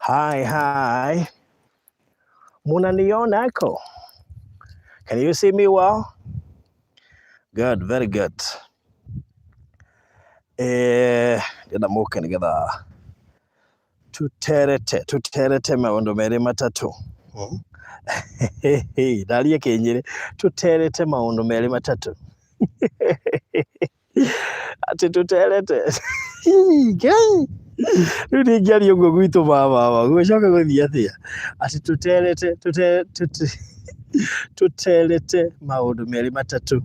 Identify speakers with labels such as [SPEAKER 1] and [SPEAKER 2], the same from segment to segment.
[SPEAKER 1] Hi. Munaniona ako? Can you see me well? Good, very good. Genda muke nigetha tuterete maundu meri matatu. Ndaria Kinyiri, tuterete maundu meri matatu. Ati tuterete. Rudi ngiaria uguo gwitu baba gucoka guthii atia. Ati tuterete maundu meri matatu.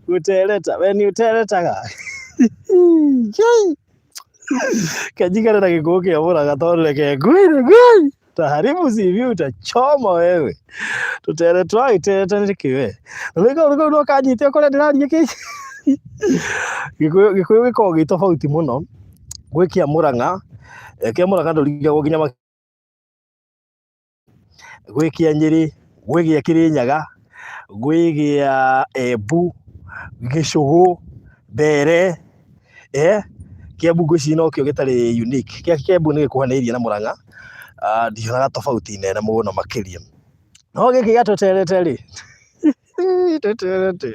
[SPEAKER 1] Gutereta, when you teretaga. Kajika na gikuo kia muraga tondu ke ngui. Taharibu CV utachoma wewe. Tuteretwa itereta nikiwe. Rego no kanyite kore ndiraria ki. Gikuo giko gitofauti muno. Gwikia Murang'a, kia Murang'a nduriga gukinya gwikia Nyeri, gwikia Kirinyaga, gwikia Embu, Gicugu, Mbere, Kiambu ngwiciria nokio gitari unique. Kiambu ni gikuhanairie na Murang'a. Ndionaga tofauti nene muno makiria. No giki gatuterete ri. Tuterete.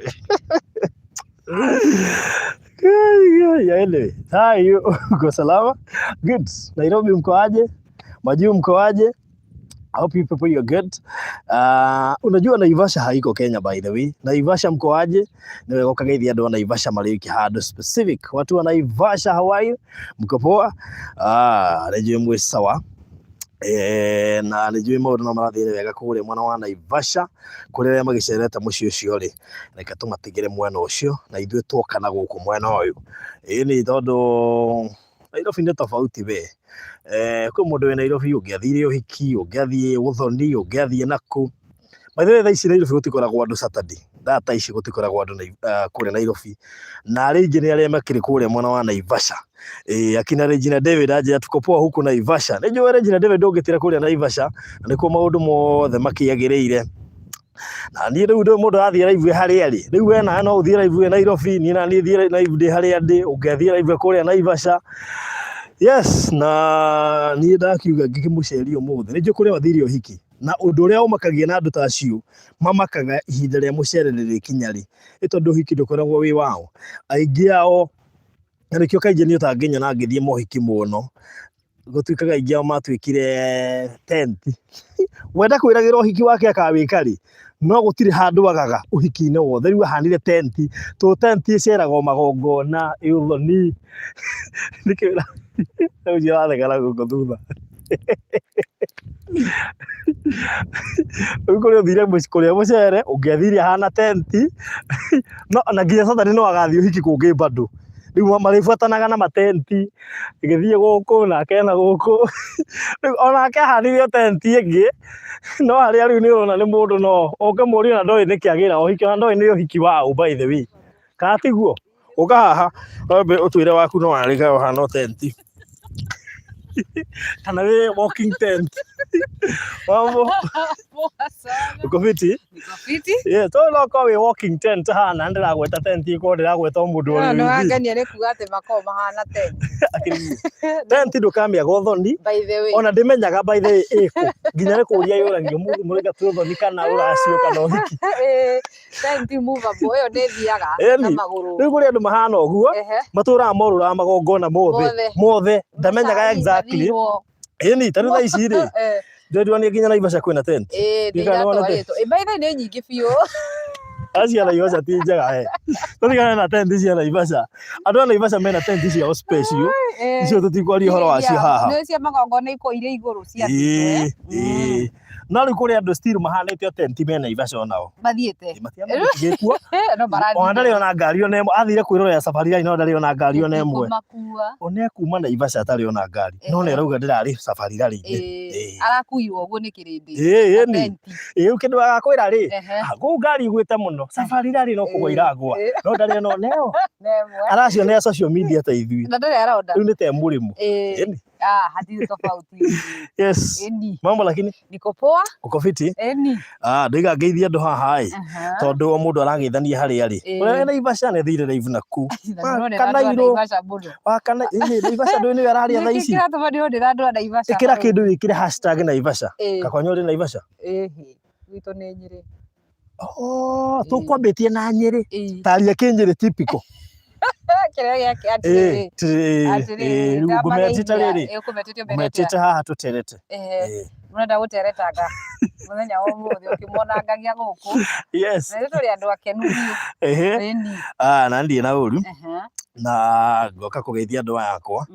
[SPEAKER 1] Anyway, hi, uko salama? Good. Nairobi mko aje? Matuu mko aje? I hope you people you're good. Unajua Naivasha haiko Kenya by the way. Naivasha mko aje? Niwe gokageithia andu Naivasha mari kihando specific. Watu wa Naivasha Hawaii mko poa? Najua mwe sawa. Na nijui maundu no marathire wega kuria mwana wa Naivasha kuria magicerete muci ucio ri reka tumatigire mwena ucio na ithue twokana guku mwena uyu ni tondu Nairobi ni tofauti we kwi mundu we Nairobi ungiathire uhiki ungiathie guthoni ungiathie naku maithe thaa ici Nairobi gutikoragwo andu Saturday data ici gutikoragwo andu kuria Nairobi na ringi ni aria makiri kuria mwana wa Naivasha akina Regina David aje Tuko poa huku Naivasha. Nijua Regina David ndogitira kuria Naivasha nikuo maundu mothe makiagireire. Na ni riu mundu athie live haria ri. Riu we na no uthie live Nairobi ni na ni thie live haria ndi ungiathie live kuria Naivasha. Yes, na ni ndakiuga ngikimuceria umuthi. Nijua kuria wathire uhiki. Na undu uria umakagia na andu ta acio mamakaga ihinda ria mucerere kinya ri. Tondu uhiki ndukoragwo wi wao. Aingi ao nikio kaije ni utanginya na ngithie mohiki muno gutuikaga aingi ao matwikire tent. Wenda kwiragira uhiki wake akawika ri no gutire handu agaga uhiki-ini wothe riu ahanire tent to tent iceraga magongona uthoni nikira uji wathegara guko thutha kuria uthire kuria mucere ungiathire hana tent no na nginya Saturday no agathie uhiki kungi bado riu marifuatanaga na matenti ngithie guku na kena guku ona akahanire tenti ingi no aria riu ni ona ni mundu no ukamuria na ndoi nikiagira uhiki na ndoi ni uhiki wao by the way katiguo uka haha wambe utwire waku no ariga ohana tenti kana we walking tent mambo uko fiti yeah to loko we walking tent hana ndira gweta tent iko ndira gweta mundu ori
[SPEAKER 2] no angania ri kuga ati makoma hana tent
[SPEAKER 1] tent ndukamia gothoni
[SPEAKER 2] by the way
[SPEAKER 1] ona ndimenyaga by the way iko nginya ri kuria yuragio muriga tuthoni kana uracio kana uhiki
[SPEAKER 2] tent movable yo ndithiaga na maguru
[SPEAKER 1] riu kuri andu mahana uguo matura morura magongona mothe ndamenyaga exactly ni tari thaa ici ri ndirwa ni nginya Naivasha kwina tent
[SPEAKER 2] ndiratoretwo by the way ni nyingi biu
[SPEAKER 1] acia Naivasha ti njega tutigane na tent cia Naivasha andu a Naivasha mena tent cia special icio tutikwaria horo wacio haha
[SPEAKER 2] ni cia magongona iko ire iguru cia
[SPEAKER 1] na riu kuri andu still mahanite tent me Naivasha onao
[SPEAKER 2] mathiete
[SPEAKER 1] matiamagikuo
[SPEAKER 2] no marathi
[SPEAKER 1] ona ndari ona ngari ona imwe athire kwirorera safari rai no ndari ona ngari ona imwe ona kuma Naivasha atari ona ngari no ne rauga ndirari safari rai
[SPEAKER 2] arakuiwa uguo ni kirindi
[SPEAKER 1] ni kindu agakwira ri go ngari igwite muno safari rai no kugwa iragwa no ndari ona neo aracio ne social media ta ithui
[SPEAKER 2] na ndari araonda
[SPEAKER 1] riu ni te murimu
[SPEAKER 2] Hadi tofauti.
[SPEAKER 1] Yes. Mambo lakini
[SPEAKER 2] niko poa.
[SPEAKER 1] Uko fiti?
[SPEAKER 2] Ndiga
[SPEAKER 1] ngeithia ndo haha tondu o mundu arageithania hari ari. We Naivasha ne thire live naku. Kanairo. Kana Naivasha ndo ni araria thaa ici.
[SPEAKER 2] Kira tuma ndio ndirandwa Naivasha.
[SPEAKER 1] Ikira kindu wikire #Naivasha. Kakwanyu uri Naivasha?
[SPEAKER 2] Wito ni Nyeri.
[SPEAKER 1] Tukwambitie na Nyeri. Taria kinyiri typical.
[SPEAKER 2] Kira yake atiri.
[SPEAKER 1] Gumetete haha tuterete.
[SPEAKER 2] Murenda guteretanga. Muthenya umuthi ukimona ngagia guku.
[SPEAKER 1] Yes.
[SPEAKER 2] Na turi andu akenu biu.
[SPEAKER 1] Na ndie na uru. Na ngoka kugeithia andu yakwa.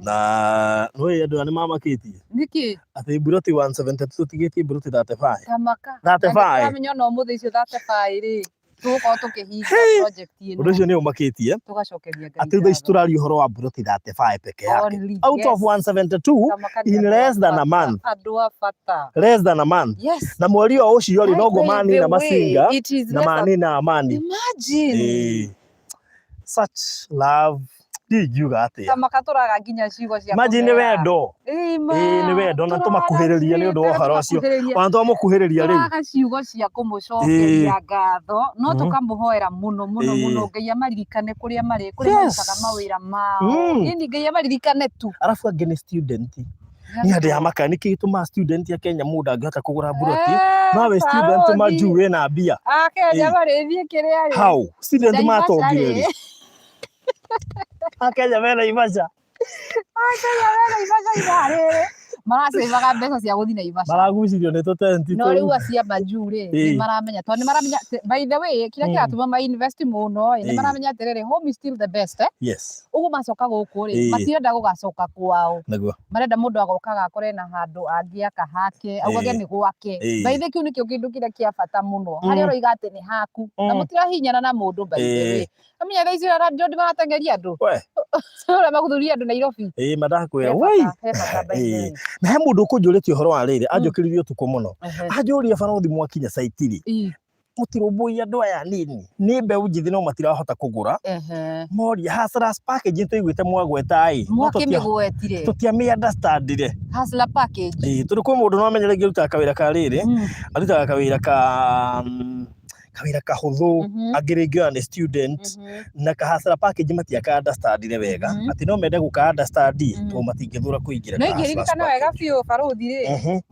[SPEAKER 1] Na no andu ani mamakitie.
[SPEAKER 2] Niki?
[SPEAKER 1] Ati buroti 172 tigitie buroti 35.
[SPEAKER 2] Tamaka.
[SPEAKER 1] 35.
[SPEAKER 2] Amenya no umuthi icio 35 ri. Tuko tukihinga project ino.
[SPEAKER 1] Undu ucio ni umakitie.
[SPEAKER 2] Tugacokeria Ngai.
[SPEAKER 1] Ati thaa ici turaria uhoro wa buroti 35 peke yake. Out of 172 in less than a month.
[SPEAKER 2] Andu afata.
[SPEAKER 1] Less than a month.
[SPEAKER 2] Yes.
[SPEAKER 1] Na mweri o ucio ri no gomani na masinga na mani na amani.
[SPEAKER 2] Imagine.
[SPEAKER 1] Such love. Ndigiuga atia.
[SPEAKER 2] Tamaka turaga nginya cigo cia.
[SPEAKER 1] Imagine wendo. Ni wendo na tumakuhiriria ni undu wa haro ucio. Wantu amukuhiriria riu.
[SPEAKER 2] Turaga cigo cia kumucokeria ngatho no tukamuhoera muno Ngai amaririkane kuria mari marutaga mawira mao. Ngai amaririkane tu.
[SPEAKER 1] Arafu ange ni student. Ni hadi ya makaniki gituma student ya Kenya muda angihota kugura buroti. Nawe student majuwe na mbia.
[SPEAKER 2] Kenya marithie kiria ri.
[SPEAKER 1] How? Student matongire ri. Akenya mena Naivasha.
[SPEAKER 2] Ibare. Marasaivaga mbeca cia guthi Naivasha.
[SPEAKER 1] Maragucirio ni tutenti.
[SPEAKER 2] No riu acia majure ni maramenya to ni maramenya by the way kira kiratuma ma invest muno ni maramenya atiriri home is still the best.
[SPEAKER 1] Yes.
[SPEAKER 2] Ugu macoka guku ri matirenda gugacoka kwao.
[SPEAKER 1] Naguo.
[SPEAKER 2] Marenda mundu agokaga akore na handu angiaka hake augage ni gwake. By the kiu nikio kindu kira kia bata muno. Hari uroiga ati ni haku na mutirahinyana na mundu by the way. Amenya thaa ici radio ndi maratengeria andu. We. Ora maguthuria andu Nairobi.
[SPEAKER 1] Madakwira wai. Na he mundu kunjuritie uhoro wa riri anjukiririo tuko muno. Anjuria barothi mwakinya saitiri. Mutirumbuia andu aya nini. Ni mbeu njithi no matirahota kugura. Moria Hustlers package tuiguite mwagweta ai.
[SPEAKER 2] Mwakimigwetire.
[SPEAKER 1] Tutiami understandire.
[SPEAKER 2] Hustler package.
[SPEAKER 1] Turi kwa mundu no amenyere giruta kawira ka riri. Arutaga kawira kahuthu agirigio ni student na kahasara package matiaka understandire wega ati no mende guka understand to matingithura kuingira
[SPEAKER 2] na ngirikana wega biu baruthi ri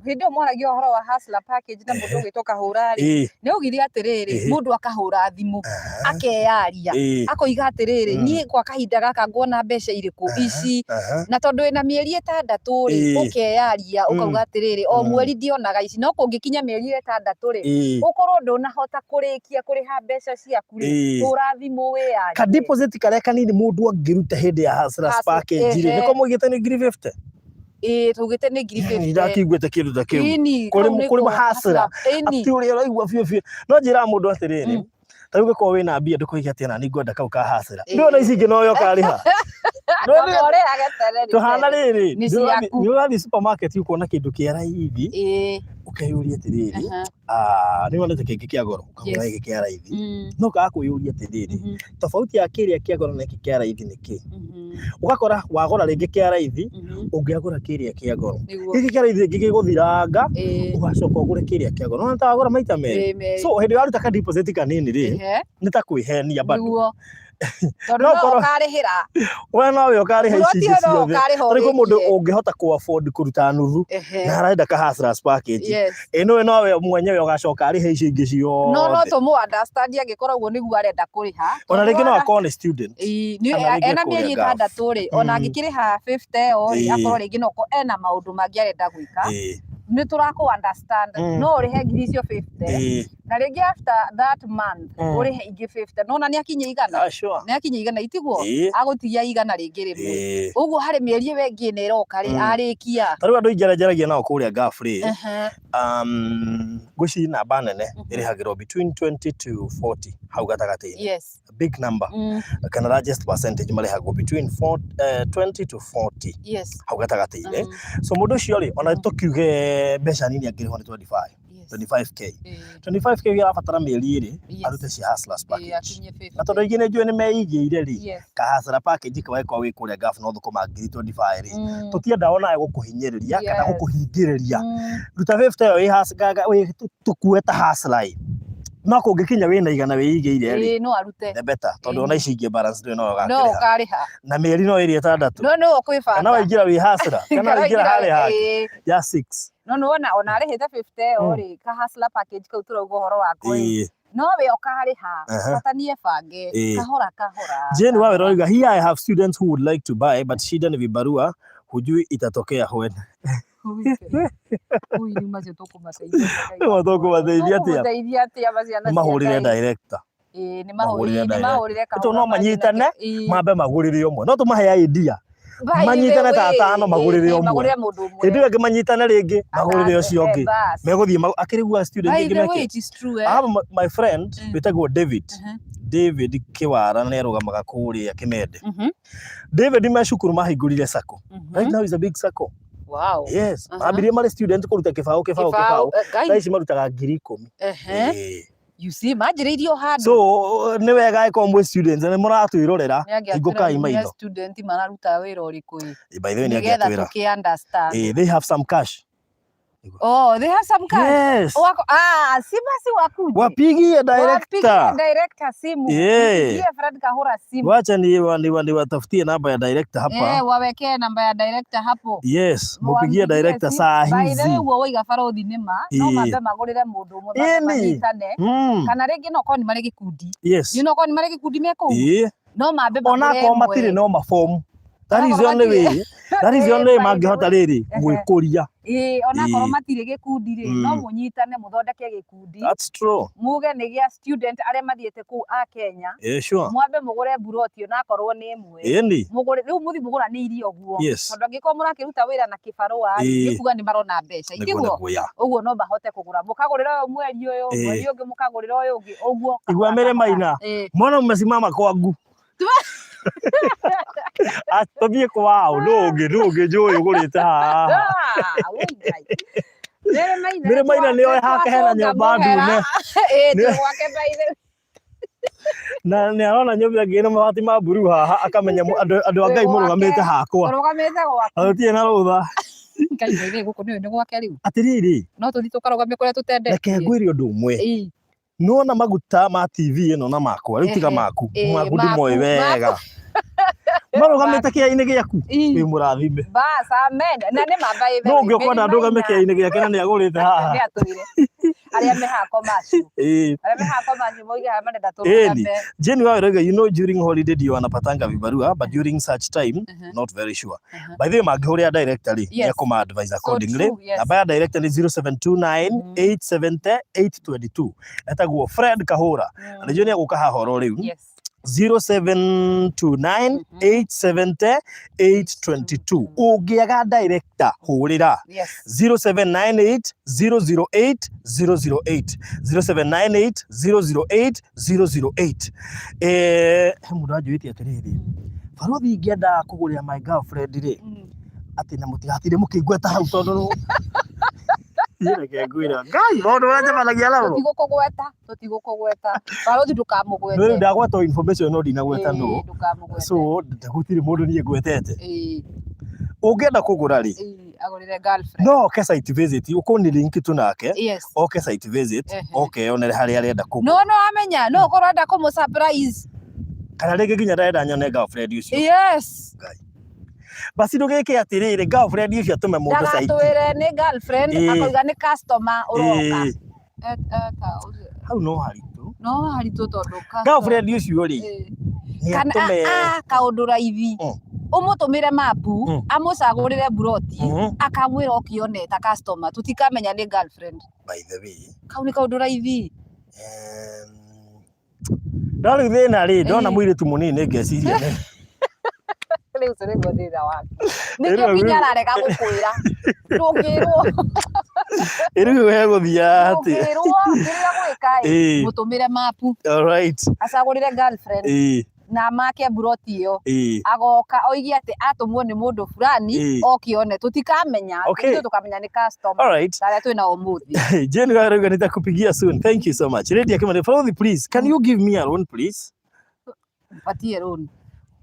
[SPEAKER 2] hindi mwaragio horo wa hustler package na mundu gitoka hurari ni ugithi atiriri mundu akahura thimu akeyaria akoiga atiriri nie kwa kahinda gaka nguona mbeca iriku ici na tondu ina mieri 6 ri ukeyaria ukauga atiriri o mweri ndionaga ici no kungikinya mieri 6 ri ukorwo ndunahota kuri kuriha mbeca ciaku ri urathimo we yaje
[SPEAKER 1] ka deposit kare kanini mundu angiruta hindi ya Hustlers package ri niko mugite ni 350
[SPEAKER 2] tugite ni 350
[SPEAKER 1] ndakiguite kindu ta kiu kuri mahasira ati uri uraigua biu no njira mundu atiriri tariuge ko wina mbia ndukuiga atina ni ngwenda kau ka hasira ndiona ici ingi no yo kariha
[SPEAKER 2] ore agatereri
[SPEAKER 1] tuhana riri ni urathi supermarket ukona kindu kia raithi ukayuria atiriri ni wonete kingi kia goro ukagura giki kia raithi no ka kuyuria atiriri tofauti ya kiria kia goro na kia raithi niki ugakora wagora ringi kia raithi ungiagura kiria kia goro giki kia raithi giki guthiranga ugacoka ugure kiria kia goro no ta wagora maita meri so hindi waruta ka deposit kanini ri ni ta kwihenia bado
[SPEAKER 2] no ukarihira
[SPEAKER 1] we no ukariha ici ciothe tariko mundu ungihota ku afford kuruta nuthu na arenda ka Hustlers package ino no we mwenyewe ugacoka arihe ici ingi ciothe
[SPEAKER 2] no to mu understand angikorwo guo niguo arenda kuriha
[SPEAKER 1] ona ringi no akone student
[SPEAKER 2] ena mieri 6 ri ona angikiriha 50 ori akorwo ringi no ko ena maundu mangi arenda gwika ni turaku understand no urihe ngiri icio 50 na ringi after that month urihe ingi 50 no na ni akinye igana ni akinye igana itiguo agutigia igana ringi rimwe uguo hari mieri wengi ni roka ri arikia
[SPEAKER 1] tariu andu injerejeragia nao kuria gafri guci namba nene irihagirwo between 20 to 40 hau gatagati
[SPEAKER 2] yes
[SPEAKER 1] a big number kana largest percentage marihagwo between 20 to 40
[SPEAKER 2] yes
[SPEAKER 1] hau gatagati so mundu ucio ri ona tukiuge mbeca nini angiriho ni 25 25k 25k arabatara mĩeri ĩrĩ arute cia hustlers package na tondũ aingĩ nĩ njũĩ nĩ meigĩire ĩ ka hustler package kawekwa wĩ kũrĩa ngabu no thũkũma ngiri 25 rĩ tũtienda onawe gũkũhinyĩrĩria kana gũkũhingĩrĩria ruta 50 ĩyo tũkue ta hustler no kũngĩkinya wĩna igana wĩigĩire rĩ
[SPEAKER 2] no arute
[SPEAKER 1] the better tondũ ona ici ingĩ balance ndio no
[SPEAKER 2] ũkarĩha
[SPEAKER 1] na mĩeri no ĩrĩ 6
[SPEAKER 2] no ũkwĩbanga
[SPEAKER 1] kana waingĩra wĩ hustler kana waingĩra harĩa ya 6
[SPEAKER 2] no ona arĩhĩte 50 rĩ ka hustler package kau turauga ũhoro wako no we ũkarĩha batanie bange kahora
[SPEAKER 1] Jane wawe roiga here I have students who would like to buy but shida ni vibarua hujui itatokea when
[SPEAKER 2] Huyu macio tũkũmateithia
[SPEAKER 1] atia mahũrĩre director
[SPEAKER 2] nĩ mahũrĩre
[SPEAKER 1] kahora no manyitane mambe magũrĩre ũmwe no tũmahe idea manyitane ta atano magũrĩre ũmwe hĩndĩ ĩyo manyitane rĩngĩ magũrĩre ũcio ũngĩ megũthiĩ akĩrĩgua student ingĩ meke my friend wĩtagwo David Kiwara nĩ arũgamaga kũrĩa Kĩmende David me cukuru mahingũrire sacco right now is a big sacco.
[SPEAKER 2] Wow.
[SPEAKER 1] Yes. Ambirie mari student kuruta kĩbaũ thaa ici marutaga 10,000
[SPEAKER 2] you see majĩrĩirio handũ
[SPEAKER 1] so nĩ wega ĩkomwe students nĩ mũratwĩrorera ingũkai maitho
[SPEAKER 2] student mararuta wĩra ũrĩkũ
[SPEAKER 1] by the way nĩ angĩatwĩra they have some cash.
[SPEAKER 2] Oh, they have some cash.
[SPEAKER 1] Yes.
[SPEAKER 2] Si basi wakuje.
[SPEAKER 1] Wapigie director
[SPEAKER 2] simu. Wapigie Fred Kahura simu.
[SPEAKER 1] Wacha ni watafutie namba ya director hapa.
[SPEAKER 2] Wawekee namba ya director hapo.
[SPEAKER 1] Yes, mupigie director saa hizi.
[SPEAKER 2] By the way, uwo waiga Farothi nima, no mambe magũrĩre mũndũ ũmwe manyitane. Kana rĩngĩ no ko ni marĩ gĩkundi.
[SPEAKER 1] Yes.
[SPEAKER 2] You know ko ni marĩ gĩkundi mekũu. No mambe magũrĩre.
[SPEAKER 1] Ona ko matirĩ no maform. That is the only way mangĩhota rĩrĩ gwĩkũria.
[SPEAKER 2] Ona korwo matirĩ gĩkundi rĩ no mũnyitane mũthondeke gĩkundi.
[SPEAKER 1] That's true.
[SPEAKER 2] Muge nĩ gĩa student arĩa mathiĩte kũu a Kenya.
[SPEAKER 1] Sure.
[SPEAKER 2] Mwambe mũgũre buroti ona korwo nĩ ĩmwe. Mũgũre rĩu mũthi mũgũranĩirie ũguo. Tondũ angĩkorwo mũrakĩruta wĩra na kĩbarũa rĩ kuga nĩ marona mbeca. Itiguo ũguo no mahote kũgũra. Mũkagũrĩra ũyũ mweri ũngĩ mũkagũrĩra ũyũ ũngĩ ũguo. Igua mere maina. Mbona umesimama kwangu? Atobie kwao ndũngĩ njũĩ ũgũrĩte haha mere maina nĩoe hake hena nyũmba ndune na nĩ arona nyũmba ĩngĩ na mabati ma mburu haha akamenya andũ a Ngai mũrũgamĩte hakwa gũtirĩ na rũtha Ngai gũkũ nĩ gwake rĩu
[SPEAKER 1] atĩrĩrĩ
[SPEAKER 2] no tũthi tũkarũgamia kũrĩa tũtendete
[SPEAKER 1] reke ngwĩre ũndũ ũmwe nona maguta ma TV ĩno na makwa rĩu tiga maku magundi moe wega marũgamĩte kĩainĩ gĩaku wĩ mũrathime
[SPEAKER 2] bas amen na nĩ mamba ĩthe
[SPEAKER 1] no ũngĩkona ndũgame kĩainĩ gĩake na nĩ agũrĩte haha
[SPEAKER 2] arĩa mehako macio moige haya manenda tũrũgame
[SPEAKER 1] Jane wawe roiga you know during holiday ndio wanapatanga vibarua but during such time not very sure by the way mangĩhũrĩra director rĩ nĩ akũma advise accordingly namba ya director nĩ 0729 870 822 etagwo Fred Kahura na nĩjua nĩ agũka haha oro rĩu 0729 870 822 ũngĩaga director hũrĩra 0798 008 008 0798 008 008 mũndũ anjũĩte atĩrĩrĩ Farothi ingĩenda kũgũrĩra my girlfriend rĩ atĩ na mũtigatire mũkĩngweta hau tondũ ngwĩra Ngai maũndũ marĩa njemanagia namo
[SPEAKER 2] tũtigũkũgweta Farothi ndũkamũgwete
[SPEAKER 1] no ndagweta information no ndinagweta no so gũtirĩ mũndũ niĩ ngwetete ũngĩenda kũgũra rĩ
[SPEAKER 2] agũrĩre girlfriend
[SPEAKER 1] no ke site visit ũkoni link tu nake oke site visit oke onere harĩa arenda kũgũra
[SPEAKER 2] no amenya no ũkorwo enda kũmũ surprise
[SPEAKER 1] kana rĩngĩ nginya ndarenda nyone girlfriend ũcio
[SPEAKER 2] yes
[SPEAKER 1] basi ndũgĩke atĩrĩrĩ girlfriend ũcio atũme mũndũ site
[SPEAKER 2] ndagatwĩre nĩ girlfriend akoiga nĩ customer ũroka
[SPEAKER 1] hau no haritũ
[SPEAKER 2] tondũ
[SPEAKER 1] girlfriend ũcio rĩ
[SPEAKER 2] kana kaũndũ raithi ũmũtũmĩre mapu amũcagũrĩre buroti akamwĩra ũkione ta customer tũtikamenya nĩ girlfriend
[SPEAKER 1] by the way
[SPEAKER 2] kau nĩ kaũndũ raithi
[SPEAKER 1] ndarĩ thĩna rĩ ndona mũirĩtu mũnini ngeciria
[SPEAKER 2] rĩu tũrĩgwo thĩna waku nĩkĩo nginya ararega gũkwĩra ndũngĩrwo
[SPEAKER 1] rĩu wegũthia atĩ
[SPEAKER 2] ndũngĩrwo kĩrĩa gwĩka mũtũmĩre mapu
[SPEAKER 1] alright
[SPEAKER 2] acagũrĩre girlfriend na make buroti iyo agoka oigi ati atumwo ni mundu fulani okione tutikamenya tukamenya ni customer.
[SPEAKER 1] Alright.
[SPEAKER 2] Tare twina umuthi.
[SPEAKER 1] Jeni rega nitakupigia soon. Thank you so much. Ready akimani Farothi, please. Can you give me a loan please?
[SPEAKER 2] Patie loan.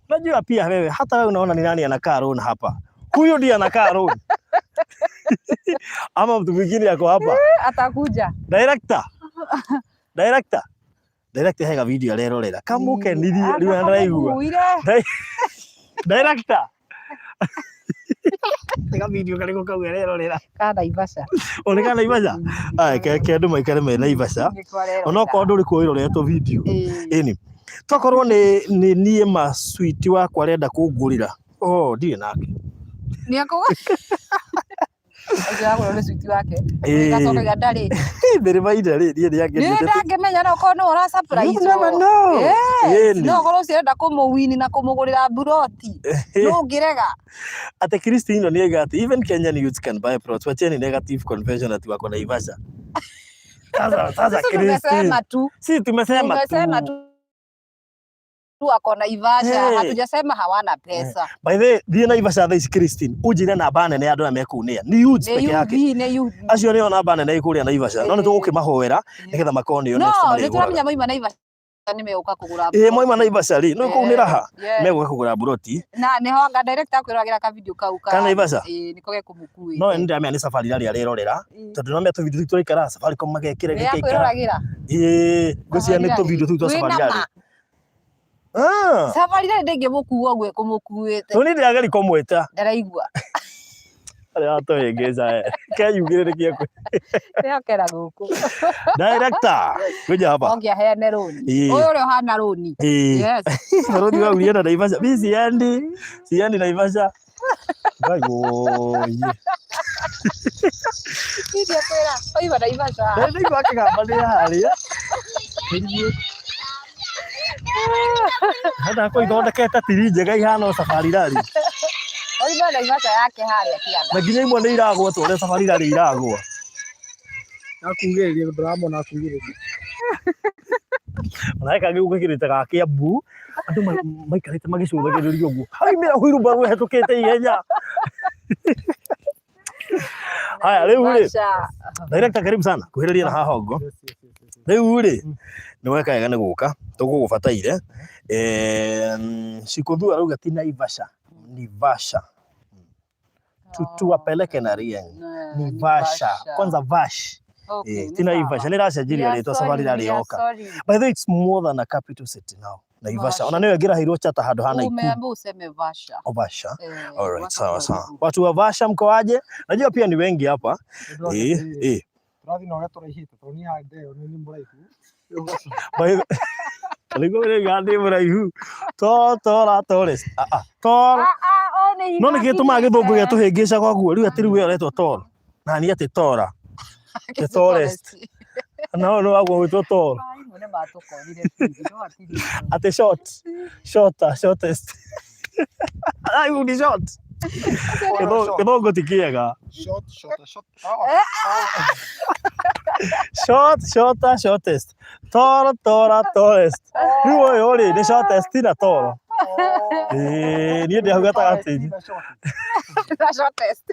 [SPEAKER 1] Unajua pia wewe hata wewe unaona ni nani anakaa loan hapa. Huyo ndiye anakaa loan. Ama mtu mwingine yako hapa.
[SPEAKER 2] Atakuja.
[SPEAKER 1] Director hega video lero lera. Kamuke ndiye aliandaigua. Director. Tega video kaliko kau lero lera.
[SPEAKER 2] Kana Vasha.
[SPEAKER 1] Ole kana Vasha. Ai ke andu maikare me na Vasha. Ono ko nduri kuiroretwo video. Eni. Tokorwo ni nie ma sweet wakwa renda kungurira. Oh, ndiye nake.
[SPEAKER 2] Ni ako. Aja ko le sweet wake. Ngatoka gandari.
[SPEAKER 1] Mbere maida ri ndiye yake.
[SPEAKER 2] Ni ndangimenya no ko no ora surprise. No ko cirenda kumuwini na kumugurira buroti. No ngirega.
[SPEAKER 1] Ate Christine ni egati even Kenyan youths can buy plots. Wacheni negative convention ati wako na Vasha. Sasa Christine. Si tumesema tu. Wako na Vasha, hatujasema hawana pesa.
[SPEAKER 2] By
[SPEAKER 1] the way, thie na Vasha thaa ici Christine, unjire namba nene ya andu aya mekunia. Ni youths peke yake. Acio nio namba nene ikuria na Vasha. No ni tugukimahoera nigetha makone yo next time.
[SPEAKER 2] No, ni turamenya moima na Vasha ni meguka kugura.
[SPEAKER 1] Moima na Vasha ri, no kuunira ha. Meguka kugura buroti.
[SPEAKER 2] Na ni hoanga director akwiragira ka video kau ka.
[SPEAKER 1] Kana Vasha.
[SPEAKER 2] Niko gekumukuwi.
[SPEAKER 1] No ndi amya ni safari rari arerorera. Tondu no me tu video tuikara safari ko magekire gikeikara. Gucia ni tu video tu safari rari.
[SPEAKER 2] Safari rari ndenge mukuwa gwe kumukuwite.
[SPEAKER 1] Tuni ndiageri komweta.
[SPEAKER 2] Ndaraigua.
[SPEAKER 1] Ale ato egeza ke yugiririkia kwe.
[SPEAKER 2] Nĩokera gũkũ.
[SPEAKER 1] Director, kuja hapa.
[SPEAKER 2] Ongia heane roni. Ũyũ ũrĩa ũhana roni. Yes.
[SPEAKER 1] Roni wa ulienda na Vasha. Mimi siendi na Vasha. Gayo.
[SPEAKER 2] Ndio kwera. Oiva na Vasha.
[SPEAKER 1] Ndio kwake kama ndio hali. Hata kwa ithondekete tiri njega ihana safari rari.
[SPEAKER 2] Oiva na Vasha yake haria kianda.
[SPEAKER 1] Na nginya imwe nĩ iragwo tũrĩa safari rari iragwo.
[SPEAKER 3] Nakugeria drama nakugeria.
[SPEAKER 1] Naika gĩgũkĩrĩte ga Kiambu andũ maikarĩte magĩcũthagĩrĩria ũguo. Haimĩra huirubaru hetũkĩte ihenya. Haya rĩu rĩ. Director karibu sana kuhĩrĩria na haha ũguo. Rĩu rĩ nĩ weka wega nĩ gũka tũgũgũbataire. Cikũthua rauga ti na Vasha ni Vasha. Tuwapeleke na Rieng. Ni Vasha. Kwanza Vash. Tina Vasha. Nĩracenjirie rĩtwa safari rari yoka. By the way, it's more than a capital city now. Na Vasha. Ona nĩwe ngĩrahirwo chata handũ hana Ikulu.
[SPEAKER 2] Umeambiwa useme Vasha.
[SPEAKER 1] Oh, Vasha. Alright, sawa sawa. Watu wa Vasha mkoaje? Najua pia ni wengi hapa.
[SPEAKER 3] Rathi na watu raihite. Toni hande ni muraihu.
[SPEAKER 1] Kalikuwa ni gandi muraihu. Tora tourist. Tora. No nĩ gĩtũmaga gĩthũngũ gĩatũhĩngĩca kwa guo rĩu atĩ rĩu ũretwo Tora. Na ni atĩ Tora. The tourist. No wagwo gwĩtwo Tora. Atĩ shortest. Ai ni short. Gĩthũngũ ti kĩega. Shortest. Tora tourist. Rĩu ũyũ rĩ nĩ shortest na Tora. Niĩ ndĩ hau gatagatĩ-inĩ.
[SPEAKER 2] Shortest.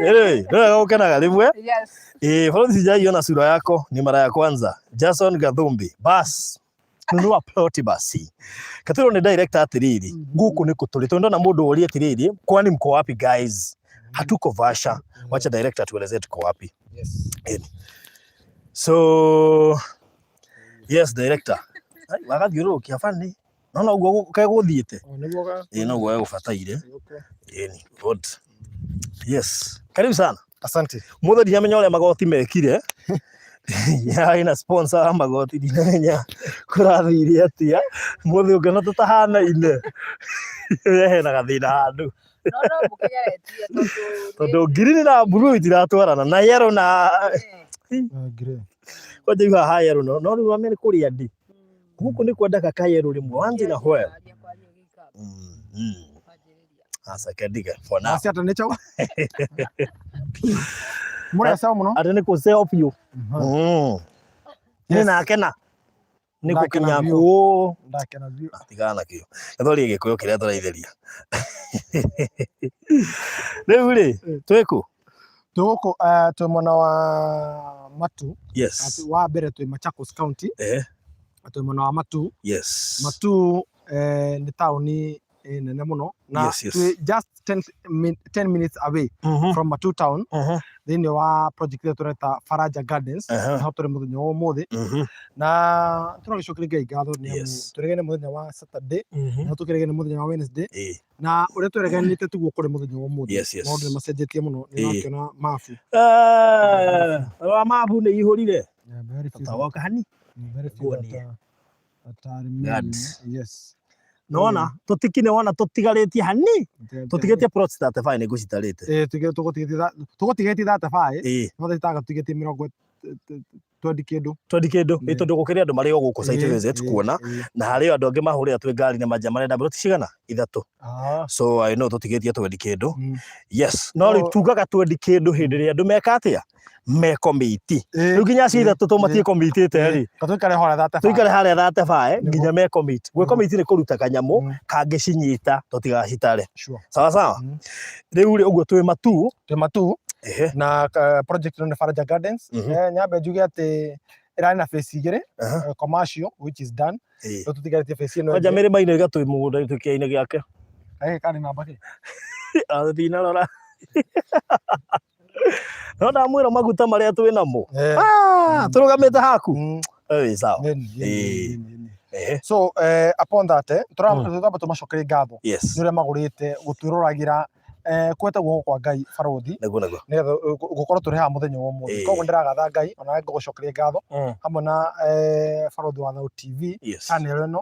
[SPEAKER 1] Anyway, ndio gũkenaga rĩmwe.
[SPEAKER 2] Yes.
[SPEAKER 1] Farothi sijaiona sura yako ni mara ya kwanza. Jason Gathumbi. Bas. Nunua ploti basi. Katero ni director atiriri. Guku niko tuli. Tuendona mũndũ ũria atiriri. Kwani mko wapi guys? Hatuko Vasha. Wacha director tueleze tuko wapi.
[SPEAKER 3] Yes.
[SPEAKER 1] So yes director. Ai wagathiũrũrũkia fani. No uguo kegũthiĩte. No uguo gũbataire. Ni good. Yes. Karibu sana.
[SPEAKER 3] Asante.
[SPEAKER 1] Mothe ndiamenya ũrĩa magoti mekire. Ya ina sponsor magoti ndinamenya kũrathire atia. Mothe ũngĩona tũtahana-ine. Hena gathĩna handũ.
[SPEAKER 2] No mũkegeretie
[SPEAKER 1] tondũ green na blue itiratwarana na yellow na
[SPEAKER 3] grey.
[SPEAKER 1] Kwaje iwa ha yellow no rĩu wamenya kũrĩa ndi. Huku nĩ kwendaka ka yellow rĩmwe wanji na hwel. Asa kadiga for now.
[SPEAKER 3] Asi ata nĩ chau. Mura sawa muno.
[SPEAKER 1] Ata nĩ kũ self you. Ni nake na. niko kinyaku
[SPEAKER 3] ndakena biũ
[SPEAKER 1] atigana kĩo gathori gĩkũyũ kĩrĩa tũraithĩria rĩu rĩ twĩkũ
[SPEAKER 3] Tuko twĩ mwena wa Matuu.
[SPEAKER 1] Yes.
[SPEAKER 3] Wa mbere twĩ Machakos County. Twĩ mwena wa Matuu.
[SPEAKER 1] Yes.
[SPEAKER 3] Matuu nĩ taũni nene mũno na twĩ just 10 minutes away from Matuu town thĩinĩ wa project ĩrĩa tũreta Faraja Gardens naho tũrĩ mũthenya wa ũmũthĩ na tũragĩcokeria Ngai ngatho nĩ amu tũregene mũthenya wa Saturday na tũkĩregene mũthenya wa Wednesday na ũrĩa twereganĩte tiguo kũrĩ mũthenya wa ũmũthĩ maũndũ nĩ macenjetie mũno nĩ wakĩona mabu
[SPEAKER 1] wa mabu nĩ ihũrire tawoka hani
[SPEAKER 3] yes
[SPEAKER 1] nona tutikine wona tutigarĩtie hani tutigetie plots 35 nĩ gũcitarĩte
[SPEAKER 3] tũgũtigetie 35 no thitaga tutigetie 20 kĩndũ
[SPEAKER 1] tondũ gũkĩrĩ andũ marĩ o gũkũ site visit kuona na harĩ andũ angĩ mahũrĩra twĩ ngari na manja marenda mbiroti cigana 3 so I know tutigetie 20 kĩndũ yes no rĩ tugaga 20 kĩndũ hĩndĩ ĩrĩa andũ meka atĩa me committee rĩu nginya acio 3 tũmatie committee rĩ
[SPEAKER 3] tũikare
[SPEAKER 1] harĩa 35 nginya me committee gwĩ committee nĩ kũruta kanyamũ kangĩcinyita tũtigacitare sawa sawa rĩu rĩ ũguo twĩ Matuu
[SPEAKER 3] na project nĩ Faraja Gardens nyambe njuge atĩ ĩrarĩ na phase 2 commercial which is done tũtigarĩtie phase ĩno
[SPEAKER 1] kwanja mĩrĩma-inĩ ĩgatwĩ mũgũnda tũkĩaine gĩake
[SPEAKER 3] kani namba kĩ
[SPEAKER 1] athina no ndamwĩra maguta marĩa twĩ namo tũrũgamĩte haku sawa
[SPEAKER 3] so upon that tũramba tũmacokerie ngatho nĩ ũrĩa magũrĩte gũtwĩroragĩra kwetagwo kwa Ngai barothi nĩgetha gũkorwo tũrĩ haha mũthenya wa ũmũthĩ koguo ndĩragatha Ngai ona ngũgũcokeria ngatho hamwe na barothi wa Matuu TV channel ĩno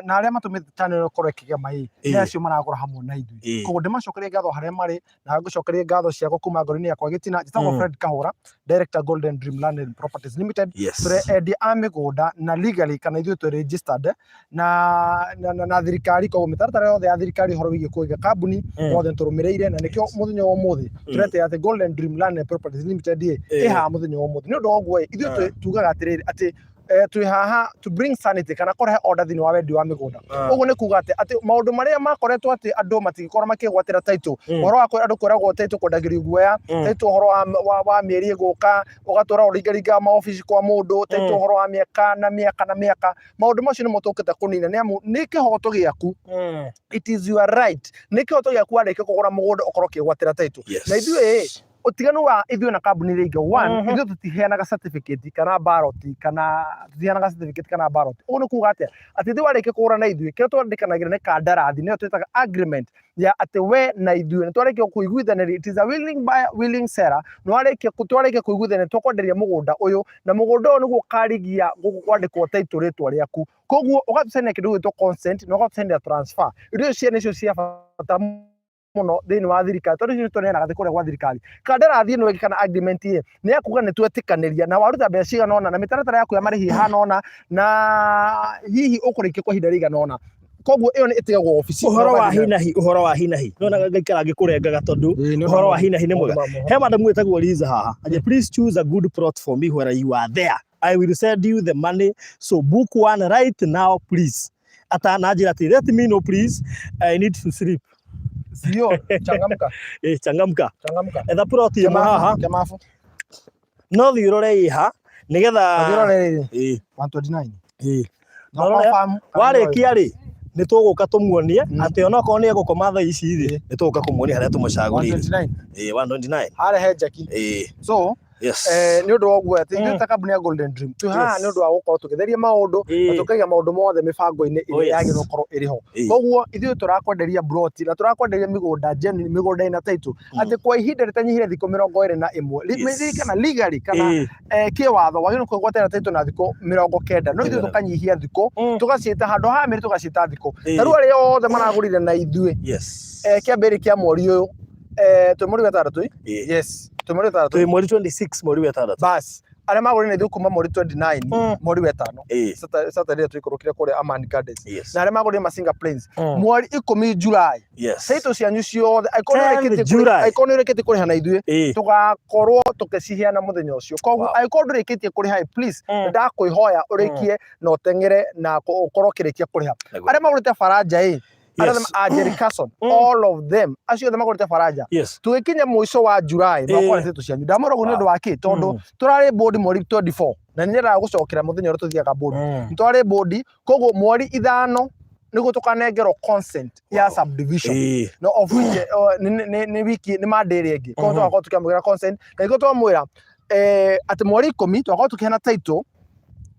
[SPEAKER 3] na arĩa matũmĩte channel ĩno ĩkorwo ĩkĩgema nĩ acio maragũra hamwe na ithuĩ koguo ndĩmacokerie ngatho harĩa marĩ na ngũcokerie ngatho ciakwa kuma ngoro-inĩ yakwa gĩtina njĩtagwo Fred Kahũra Director Golden Dream Land and Properties Limited tũrendia a mĩgũnda na legally kana ithuĩ twĩ registered na thirikari koguo mĩtaratara yothe ya thirikari ũhoro wĩgiĩ kũiga kambuni mothe tũrũmĩrĩire na nĩkĩo mũthenya wa ũmũthĩ tũrete atĩ Golden Dream Land and Properties Limited ĩhaha mũthenya wa ũmũthĩ nĩ ũndũ wa ũguo ithuĩ tugaga atĩrĩrĩ atĩ twĩ haha to bring sanity kana kũrehe order thĩinĩ wa wendia wa mĩgũnda ũguo nĩ kuga atĩ maũndũ marĩa makoretwo atĩ andũ matingĩkorwo makĩgwatĩra title ũhoro wa andũ kwĩragwo title kwendagĩrio guoya title ũhoro wa mĩeri ĩgũka ũgatũra ũringaringa maobici kwa mũndũ title ũhoro wa mĩaka na mĩaka maũndũ macio nĩ mũtũkĩte kũnina nĩ amu nĩ kĩhoto gĩaku it is your right nĩ kĩhoto gĩaku warĩkia kũgũra mũgũnda ũkorwo ũkĩgwatĩra title na ithuĩ ũtiganu wa ithuĩ na kambuni iria ingĩ ithuĩ tũtiheanaga certificate kana ballot kana tũtiheanaga certificate kana ballot ũguo nĩ kuga atĩa atĩ ithuĩ warĩkia kũgũra na ithuĩ kĩrĩa twandĩkanagĩra nĩ kandarathi nĩyo twĩtaga agreement ya atĩ we na ithuĩ nĩ twarĩkia kũiguithanĩria it is a willing buyer willing seller twarĩkia kũiguithanĩria tũkwenderia mũgũnda ũyũ na mũgũnda ũyũ nĩguo ũkarigia kwandĩkwo title rĩtwa rĩaku koguo ũgatũcendia kĩndũ gĩtwo consent na ũgatũcendia transfer indo icio nĩcio cia bata mũno thĩinĩ wa thirikari tondũ icio tũneanaga thĩ kũrĩa gwa thirikari kandarathi ĩno ĩngĩ kana agreement nĩ ya kuga nĩ twetĩkanĩria na waruta mbeca cigana ũna na mĩtaratara yaku ya marĩhi ihana ũna na hihi ũkũrĩkia kwa ihinda rĩigana ũna koguo ĩyo nĩ ĩtigagwo ofici
[SPEAKER 1] ũhoro wa hinahi nona ngaikara ngĩkũrengaga tondũ ũhoro wa hinahi nĩ mwega he madam wĩtagwo Liza haha please choose a good plot for me where you are there I will send you the money so book one right now please atananjĩra atĩ let me know please I need to sleep
[SPEAKER 3] sio changamka
[SPEAKER 1] changamka etha plot ĩmwe haha no thiĩ ũrore iha nĩgetha
[SPEAKER 3] 129
[SPEAKER 1] warĩkia rĩ nĩ tũgũka tũmuonie atĩ ona okorwo nĩ egũkoma thaa ici rĩ nĩ tũgũka kũmuonia harĩa tũmũcagũrĩire 129
[SPEAKER 3] harĩa Jackie so nĩ ũndũ wa ũguo atĩ ithuĩ ta kambuni ya Golden Dream twĩ haha nĩ ũndũ wa gũkorwo tũgĩtheria maũndũ na tũkaiga maũndũ mothe mĩbango-inĩ ĩrĩa yagĩrĩirwo gũkorwo ĩrĩ ho koguo ithuĩ tũrakwenderia broti na tũrakwenderia mĩgũnda genuine mĩgũnda ĩna title atĩ kwa ihinda rĩtanyihĩire thikũ 21 kana legally kana kĩwatho wagĩrĩirwo kwĩgwatĩra title na thikũ 90 no ithuĩ tũkanyihia thikũ tũgaciĩta handũ haha mĩeri tũgaciĩta thikũ na rĩu arĩa othe maragũrire na ithuĩ kĩambĩrĩria kĩa mweri ũyũ twĩ mweri wa 3 yes twĩ mweri 26 mweri wa 3 bas Arĩa magũrire ithuĩ kuma mweri 29 mweri wa 5 Saturday tũikorokire kũrĩa Amani Gardens na arĩa magũrire Masinga Plains mweri 10 July title cianyu ciothe aikorwo nĩũrĩkĩtie kũrĩha na ithuĩ tũgakorwo tũgĩciheana mũthenya ũcio koguo aikorwo ndũrĩkĩtie kũrĩha please ndakwĩhoya ũrĩkie na ũteng'ere na ũkorwo ũkĩrĩkia kũrĩha arĩa magũrĩte Faraja all of them acio othe magũrĩte Faraja tũgĩkinya mũico wa July makora title cianyu ndamũra ũguo nĩ ũndũ wa kĩ tondũ tũrarĩ board mweri 24 na nĩnyendaga gũcokera mũthenya ũrĩa tũthiaga board nĩtwarĩ board koguo mweri 5 nĩguo tũkanengerwo consent ya subdivision no of which nĩ wiki nĩ mandĩrĩ ĩngĩ koguo tũgakorwo tũkĩamũkĩra consent na nĩguo twamwĩra atĩ mweri 10 twakorwo tũkĩheana title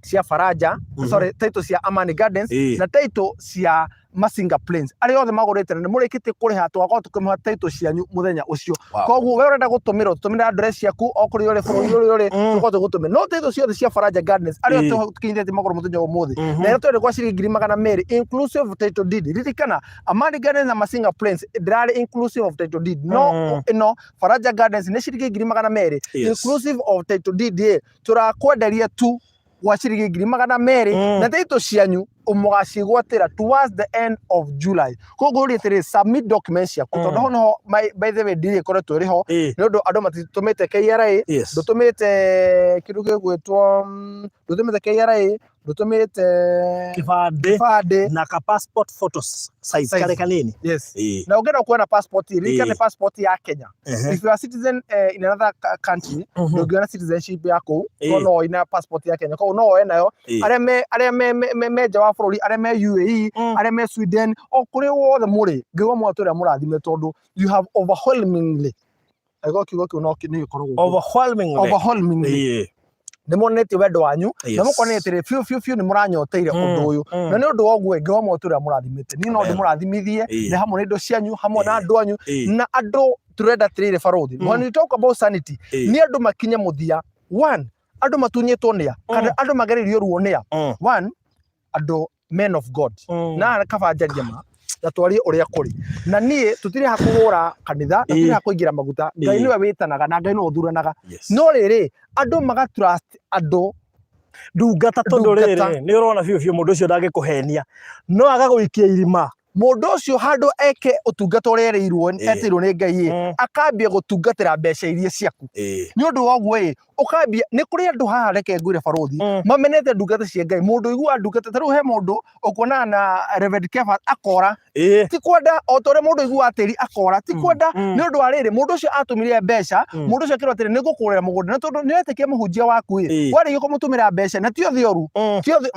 [SPEAKER 3] cia Faraja title cia Amani Gardens na title cia Masinga Plains arĩa othe magũrĩte na mũrĩkĩtie kũrĩha twakorwo tũkĩmũha title cianyu mũthenya ũcio koguo wewe ũrenda gũtũmĩra address yaku okũrĩ ũrĩ bũrũri ũrĩ tũkorwo tũgũtũmĩra no title ciothe cia Faraja Gardens arĩa tũkinyithĩtie magũrũ mũthenya ũmũthĩ na twende kwa ciringi 200 inclusive title deed ririkana Amani Gardens na Masinga Plains ndirarĩ inclusive of title deed no Faraja Gardens nĩ ciringi 200 inclusive of title deed tũrakwenderia tu wa ciringi 200 na title cianyu mũgacigwatĩra towards the end of July koguo rĩtĩrĩ submit documents ciaku tondũ ho no by the way deal ĩkoretwo ĩrĩ ho nĩ ũndũ andũ matitũmĩte KRA ndũtũmĩte kĩndũ gĩgwĩtwo ndũtũmĩte KRA ndũtũmĩte kĩbandĩ na ka passport photos size kare kanini na ũngĩenda kuona passport ririkana passport ya Kenya if you are citizen in another country ndũngĩona citizenship yako no ina passport ya Kenya koguo no oe nayo arĩa me nja wa bũrũri arĩa me UAE arĩa me Sweden o kũrĩ wothe mũrĩ ngĩgwa mwatũ ũrĩa mũrathime tondũ you have overwhelmingly kiugo kĩu no nĩ gĩkoragwo overwhelmingly nĩmonetie wendo wanyu na mũkonete biũ nĩ mũranyoteire ũndũ ũyũ na nĩ ũndũ woguo ngĩgwa mwatũ ũrĩa mũrathimĩte niĩ no ndĩmũrathimithie nĩ hamwe na indo cianyu hamwe na andũ anyu na andũ tũrenda tĩrĩrĩ barothi when we talk about sanity nĩ andũ makinye mũthia one andũ matunyĩtwo nĩa kana andũ magererio ruo nĩa one andũ men of God na kabanjaria ma na twari ũrĩa kũrĩ na niĩ tũtirĩ hakũgũra kanitha na tũtirĩ hakũingĩra maguta Ngai nĩwe wĩtanaga na Ngai nĩwe ũthuranaga no rĩrĩ andũ magatrust andũ ndungata tondũ rĩrĩ nĩ ũrona biũ mũndũ ũcio ndangĩkũhenia no agagũikia irima mũndũ ũcio handũ eke ũtungata ũrĩa etirwo nĩ Ngai akambia gũtungatĩra mbeca iria ciaku nĩ ũndũ woguo ukambia nĩ kũrĩ andũ haha reke ngwĩre barothi mamenete ndungata cia Ngai mũndũ igua ndungata tarũ he mũndũ ũkuona na Reverend Kevin akora ti kwenda o tore mũndũ igua atĩri akora ti kwenda nĩ ũndũ wa rĩrĩ mũndũ ũcio atũmire mbeca mũndũ ũcio akĩrwo atĩrĩ nĩ ngũkũrĩra mũgũnda na tondũ nĩ etĩkia mũhunjia waku warĩgio kũmũtũmĩra mbeca na ti othe oru ti othe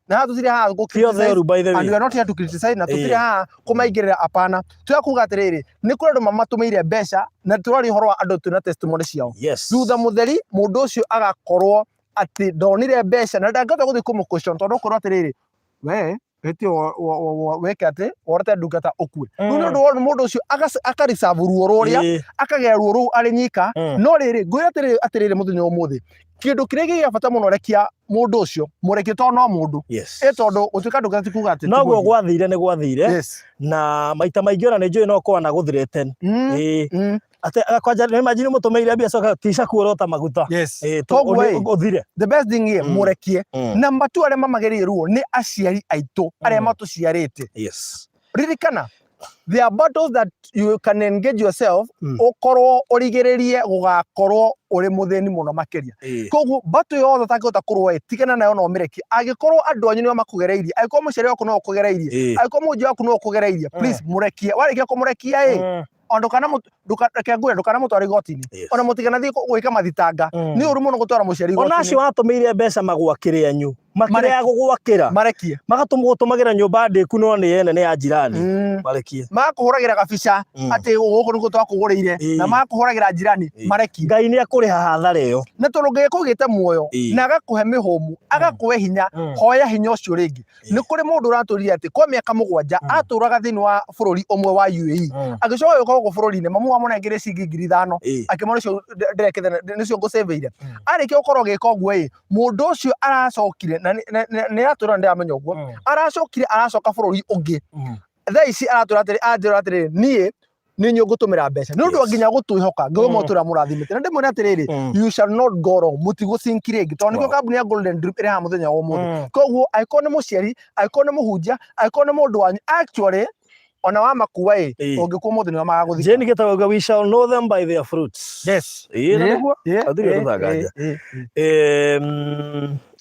[SPEAKER 3] na tũtirĩ haha gũkriticize and we are not here to criticize na tũtirĩ haha kũmaingĩrĩra apana tũkuga atĩrĩrĩ nĩ kũrĩ andũ mamatũmĩire mbeca na tũrarĩ ũhoro wa andũ twĩna testimony ciao thutha mũtheri mũndũ ũcio agakorwo atĩ ndonire mbeca na ndangĩhota gũthiĩ kũmũ-question tondũ ũkorwo atĩrĩrĩ we weke atĩ worete ndungata ũkue rĩu nĩ ũndũ wa mũndũ ũcio akareserve ruo rũrĩa akagĩa ruo rũu arĩ nyika no rĩrĩ ngwĩra atĩrĩrĩ mũthenya ũmũthĩ kĩndũ kĩrĩa gĩa bata mũno rekia mũndũ ũcio mũrekie tondũ no mũndũ tondũ gũtuĩka ndungata ti kuga atĩ noguo gwathire nĩ gwathire na maita maingĩ ona nĩ njũĩ no kwana gũthirĩte ate kwanja nĩ imagine mũtũmĩire mbia coka tisha kuorota maguta ũthire the best thing here mũrekie na Matuu arĩa mamagerie ruo nĩ aciari aitũ arĩa matũciarĩte ririkana there are battles that you can engage yourself ukorwo urigĩrĩrie gũgakorwo uri mutheni muno makeria koguo battle yothe takĩhota kũrũa tigana nayo no mĩrekie angĩkorwo andũ anyu nĩo makũgereirie angĩkorwo mũciari waku no ũkũgereirie angĩkorwo mũnji waku no ũkũgereirie please mũrekie warĩkia kũmũrekia ndukana mũtware igoti-inĩ ona mũtiganathiĩ gwĩka mathitanga nĩ ũru mũno gũtwara mũciari igoti-inĩ ona acio watũmĩire mbeca magwakĩre anyu makĩrĩa ya gũgwakĩra marekie magatũmagĩra nyũmba ndĩku no nĩ ene nĩ ya jirani marekie magakũhũragĩra gabica atĩ gũkũ nĩkuo twakũgũrĩire na magakũhũragĩra jirani marekie Ngai nĩ akũrĩha hathara ĩyo na tondũ Ngai akũgĩte muoyo na agakũhe mĩhũmũ agakũhe hinya hoya hinya ũcio rĩngĩ nĩ kũrĩ mũndũ ũratũrire atĩ kwa mĩaka 7 atũraga thĩinĩ wa bũrũri ũmwe wa UAE agĩcoka gũka gũkũ bũrũri-inĩ mamu wamũnengere ciringi 5,000 akĩmwĩra ũcio ndĩrekete nĩcio ngũcĩvĩire arĩkia gũkorwo gĩka ũguo mũndũ ũcio aracokire na nĩ atũra ndĩramenya ũguo aracoka bũrũri ũngĩ thaa ici aratũra atĩrĩ niĩ ni nyugutumira mbeca no ndo nginya gutwihoka ngo motura murathimite na ndimwe atiriri you shall not go wrong mutigo sinkiregi to niko kambuni ya Golden Drip iri ha muthenya wa muthi koguo aikone muciari aikone muhunjia aikone mundu wanyu actually ona wa makuwa ungikuwa muthi ni magaguthi
[SPEAKER 1] Jeni getaga we shall know them by their fruits.
[SPEAKER 3] Yes.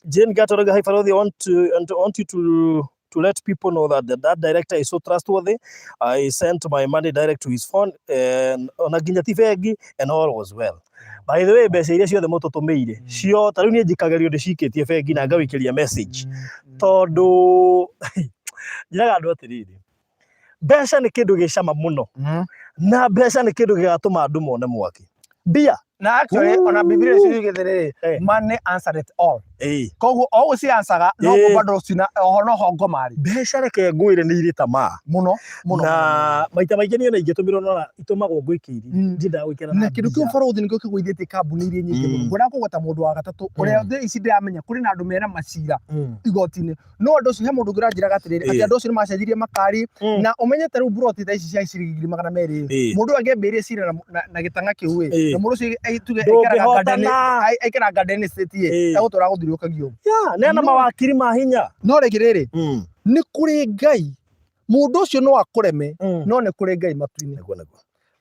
[SPEAKER 1] Jeni gatoraga hai Farodhi, I want you to let people know that that director is so trustworthy. I sent my money direct to his phone and on a ginyati and all was well. By the way, mbeca iria ciothe mututumiire cio tariu ni njikagerio ndicikitie bengi na ngawikiria message tondu njiraga andu atiriri mbeca ni kindu gicama muno na mbeca ni kindu gigatuma andu mone mwaki mbia
[SPEAKER 3] na actually ona Biblia ciugithiriri money answer it all koguo o uci ansaga no bado cina hono hongo mari
[SPEAKER 1] mbeca reke ngwire ni iri tama
[SPEAKER 3] muno
[SPEAKER 1] na maita maingi ni ona ingitumirwo na itumagwo ngwikiri ndinda gwikira
[SPEAKER 3] na kindu kiu Farodhi nikio kigwithite kambuni iria nyingi muno ngora kugota mundu wa gatatu uria ici ndiramenya kuri na andu mena macira igotini no andu ucio he mundu ngiranjira gatiriri ati andu ucio ni macenjirie makari na umenyete riu broti ta ici cia ciringi 200 mundu angembirie cira na gitanga kiu na mundu ucio tuge aikara garden state agutura guthiri ukagio
[SPEAKER 1] nena mawakiri mahinya
[SPEAKER 3] no regiriri ni kuri Ngai mundu ucio no akureme no ni kuri Ngai matuini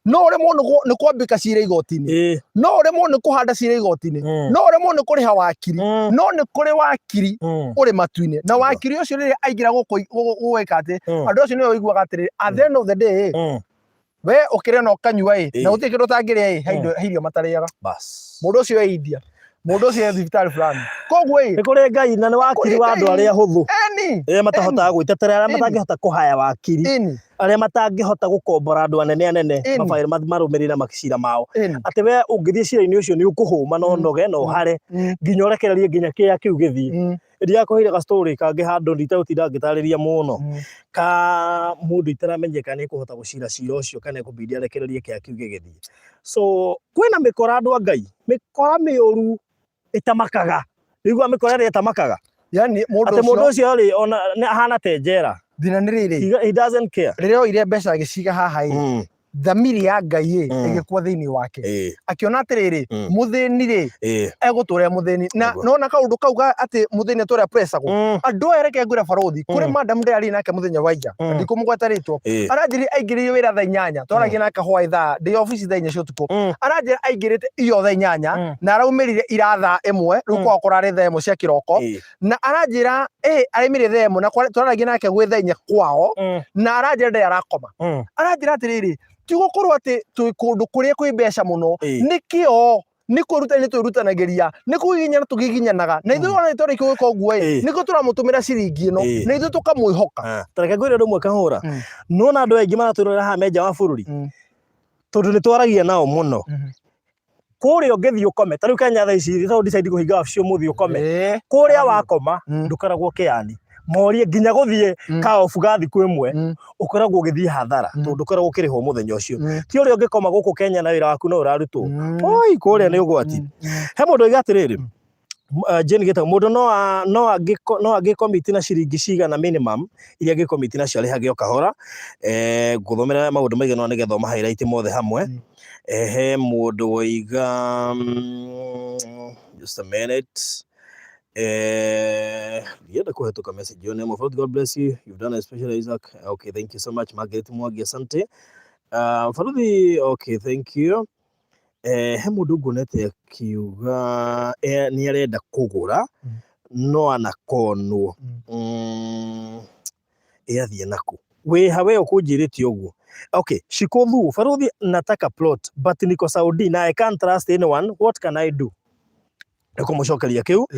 [SPEAKER 3] no remo ni kwambika cira igotini no remo ni kuhanda cira igotini no remo ni kuriha wakiri no ni kuri wakiri uri matuini na wakiri ucio riri aingira gukwika ati andu ucio ni oigua gatiriri at the end of the day we ukire no kanyua na uti kindu tangiria heirio matariaga
[SPEAKER 1] bas
[SPEAKER 3] mundu ucio eindia mundu ucio thibitari fulani koguo
[SPEAKER 1] ni kuri Ngai na ni wakiri wa andu aria huthu matahotaga gwiteterera aria matangihota kuhaya wakiri aria matangihota gukombora andu anene mafairi marumirira makicira mao ati we ungithie cira-ini ucio ni ukuhuma no noge no hare nginya urekererie nginya kia kiu githie iria kohire ga story kangi handu nditautinda ngitariria muno ka mundu itaramenyeka ni kuhota gucira cira ucio kana kubidia rekererie kia kiu githie so kwina mikora andu Ngai mikora miuru itamakaga igua mikora ria itamakaga
[SPEAKER 3] yani
[SPEAKER 1] mundu ucio ri ona hana tenjera
[SPEAKER 3] thina ni riri
[SPEAKER 1] he doesn't care
[SPEAKER 3] ririo ire mbeca giciga haha thamiri ya Ngai igikuwa thiini wake akiona atiriri muthini ri eguturia muthini na nona kaundu kauga ati muthini turia pressure go andu ereke ngwira Farodhi kuri madam ndari nake muthenya waija ndikumugwetaritwo aranjiri aingiririe wira thaa 8 twaragia nake hwa ithaa ndi office thaa 4 cia utuku aranjiri aingirite iyo thaa 8 na araumirire iratha imwe riu kwa kurari thaa 1 cia kiroko na aranjira arimire thaa 1 na twaragia nake gwi thaa 4 kwao na aranjira ndi arakoma aranjira atiriri tigukorwo ati twi kundu kuria kwi mbeca muno nikio ni kuruta ni twirutanagiria ni kugiginyana tugiginyanaga na ithu ona itori gwika uguo niko turamutumira ciringi ino na ithu tukamwihoka
[SPEAKER 1] tareke gwira ndu mwe kahura no na andu aingi maraturira ha meja wa bururi tondu ni twaragia nao muno kuria ungithi ukome tariu Kenya thaa ici tho decide kuhinga wabici muthi ukome kuria wakoma ndukaragwo kiani morie nginya guthie kaofu gathi kwimwe ukoragwo ugithie hathara tondu ukoragwo ukirihwo muthenya ucio ti uria ungikoma guku Kenya na wira waku no urarutwo oi kuria ni ugwati he mundu igatiriri Jeni geta mundu no agikomiti na ciringi cigana minimum iria agikomiti na cio arihage o kahora nguthomera maundu maigana no nigethoma highlight mothe hamwe he mundu woiga just a minute yenda kuhetoka message your name of God bless you, you've done a special Isaac. Okay, thank you so much Margaret Mwagi, asante Farodhi. Okay, thank you. He mundu ngonete akiuga ni arenda kugura no anakonwo athie naku we hawe ukunjiriti uguo. Okay, shikothu Farodhi, nataka plot but niko Saudi na I can't trust anyone, what can I do? Ekumucokeria kiu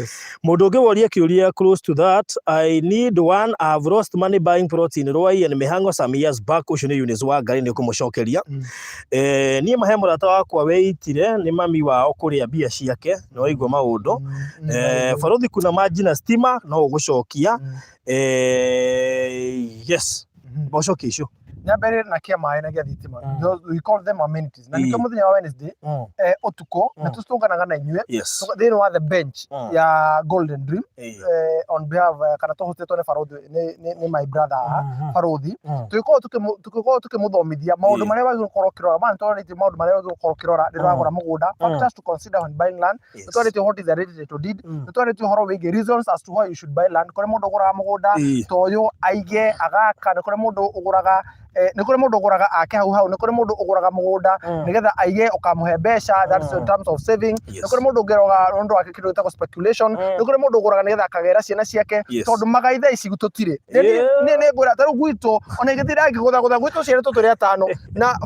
[SPEAKER 1] mundu ungi woria kiuria close to that. I need one, I've lost money buying protein Rwai and Mihango some years back. Ucio ni Eunice wa Ngari ni ekumucokeria nie mahe murata wakwa weitire ni mami wao kuria bia ciake no igwa maundu Farodhi kuna maji na stima no ugucokia yes bocokia icio
[SPEAKER 3] nyambere na kia maĩ na gia thitima. We call them amenities. Na niko muthenya wa Wednesday Tuko na tustunganaga na inyue thĩinĩ wa the bench ya Golden Dream on behalf kana tũhotĩtwo nĩ Barothi nĩ my brother Barothi tũgĩkorwo tũkĩmũthomithia maũndũ marĩa wagĩrĩirwo gũkorwo ũkĩrora maana twarĩtie maũndũ marĩa wagĩrĩirwo gũkorwo ũkĩrora rĩrĩa wagũra mũgũnda factors to consider when buying land twarĩtie what is the hereditary to deed twarĩtie ũhoro wĩgiĩ reasons as to why you should buy land kũrĩ mũndũ ũgũraga mũgũnda ta ũyũ aige agaka nĩ kũrĩ mũndũ ũgũraga nĩ kũrĩ mũndũ ũgũraga ake hau nĩ kũrĩ mũndũ ũgũraga mũgũnda nĩgetha aige ũkamũhe mbeca that's in terms of saving nĩ kũrĩ mũndũ ũngĩroga ũndũ wake kĩndũ gĩtagwo speculation nĩ kũrĩ mũndũ ũgũraga nĩgetha akagera ciana ciake tondũ magaitha ici tũtirĩ nĩ ngwĩra ta rĩu gwitũ ona igĩthira ngĩgũthagũtha gwitũ ciĩrĩtwo tũrĩ atano na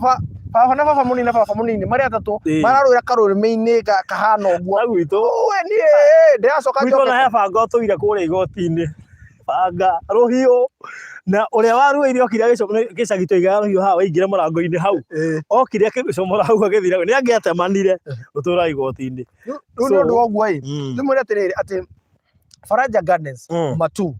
[SPEAKER 3] baba na baba mũnini marĩ atatũ mararũĩra karũrĩmĩ-inĩ kahana ũguo gwitũ niĩ ndĩracoka
[SPEAKER 1] gwitũ na he banga ũtũire kũrĩa igoti-inĩ banga rũhiũ na ũrĩa waruĩire okire gĩcagi tũigaga rũhiũ haha waingĩra mũrango-inĩ hau okire akĩmĩcomora hau agĩthira nĩ angĩatemanire gũtũra igoti-inĩ
[SPEAKER 3] rĩu nĩ ũndũ wa ũguo ndĩmwĩre atĩrĩrĩ atĩ Faraja Gardens Matuu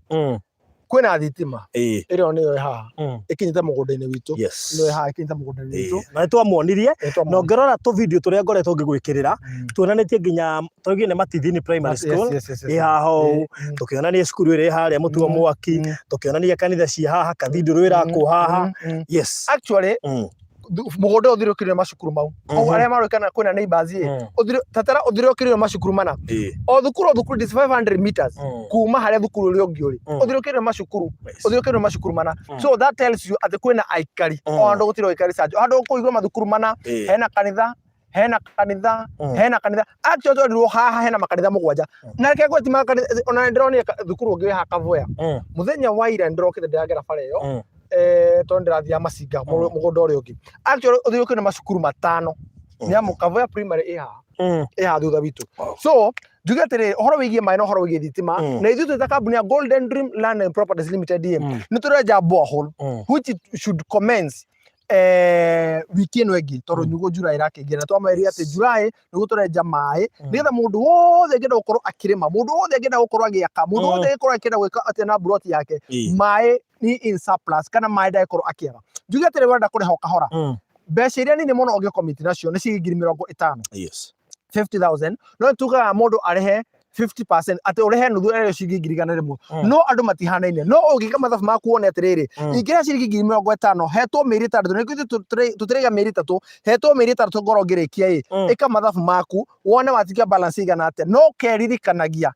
[SPEAKER 3] kwĩna thitima ĩrĩa nĩyo haha ĩkinyĩte mũgũnda-inĩ witũ nĩyo haha ĩkinyĩte mũgũnda-inĩ witũ
[SPEAKER 1] na nĩtwamuonirie na ũngĩrora tũvideo tũrĩa ngoretwo ngĩgwĩkĩrĩra tuonanĩtie nginya tũgiĩ nĩ Matithini primary school haha ũũ tũkĩonania cukuru ĩrĩ harĩa Mũtu wa Mwaki tũkĩonania kanitha cia haha Kathindũrũ ĩrakũ haha
[SPEAKER 3] actually mũgũnda ũthiũrũrũkĩirio macukuru mau koguo arĩa maroikana kwĩna neighbors tatara ũthiũrũrũkĩirio macukuru mana o thukuru is 500 meters kuma harĩa thukuru ũrĩa ũngĩ ũrĩ ũthiũrũrũkĩirio macukuru mana so that tells you atĩ kwĩna aikari o handũ gũtirĩ aikari canjo handũ kũigwo mathukuru mana hena kanitha actually twendirwo haha hena makanitha mũgwanja na reke ngwĩti makanitha ona ndĩronire thukuru ũngĩ haha Kavoya mũthenya wa ira ndĩrokĩte ndĩragera bara ĩyo tondũ ndĩrathiaga Masinga mũgũnda ũrĩa ũngĩ actually ũthiũrũrũkĩirio macukuru matano nĩamu Kavoya primary haha thutha witũ so njuge atĩrĩrĩ ũhoro wĩgiĩ maĩ na ũhoro wĩgiĩ thitima na ithuĩ twĩ ta kambuni ya Golden Dream Land and Properties Limited nĩ tũrenja borehole which should commence wiki ĩno ĩngĩ tondũ nyugo July ĩrakĩingĩra na twamĩrĩria atĩ July nĩguo tũrenja maĩ nĩgetha mũndũ wothe angĩenda gũkorwo akĩrĩma mũndũ wothe angĩenda gũkorwo agĩaka mũndũ wothe angĩkorwo akĩenda gwĩka atĩa na plot yake maĩ ni in surplus kana maĩ ndagĩkorwo akĩaga njuge atĩrĩ wenda kũrĩha kahora mbeca iria nini mũno ũngĩkomiti nacio nĩ ciringi 50,000 50,000 no tugaga mũndũ arĩhe 50% atĩ ũrĩhe nuthu ĩrĩa ciringi 100 no andũ matihanaine no ũngĩka mathabu maku wone atĩrĩrĩ ingĩra ciringi 50,000 hetwo mĩeri 3 nĩ tũtĩrĩga mĩeri 3 hetwo mĩeri 3 ngoro ngĩrĩkia ĩka mathabu maku wone watikia balance igana atĩa no keririkanagia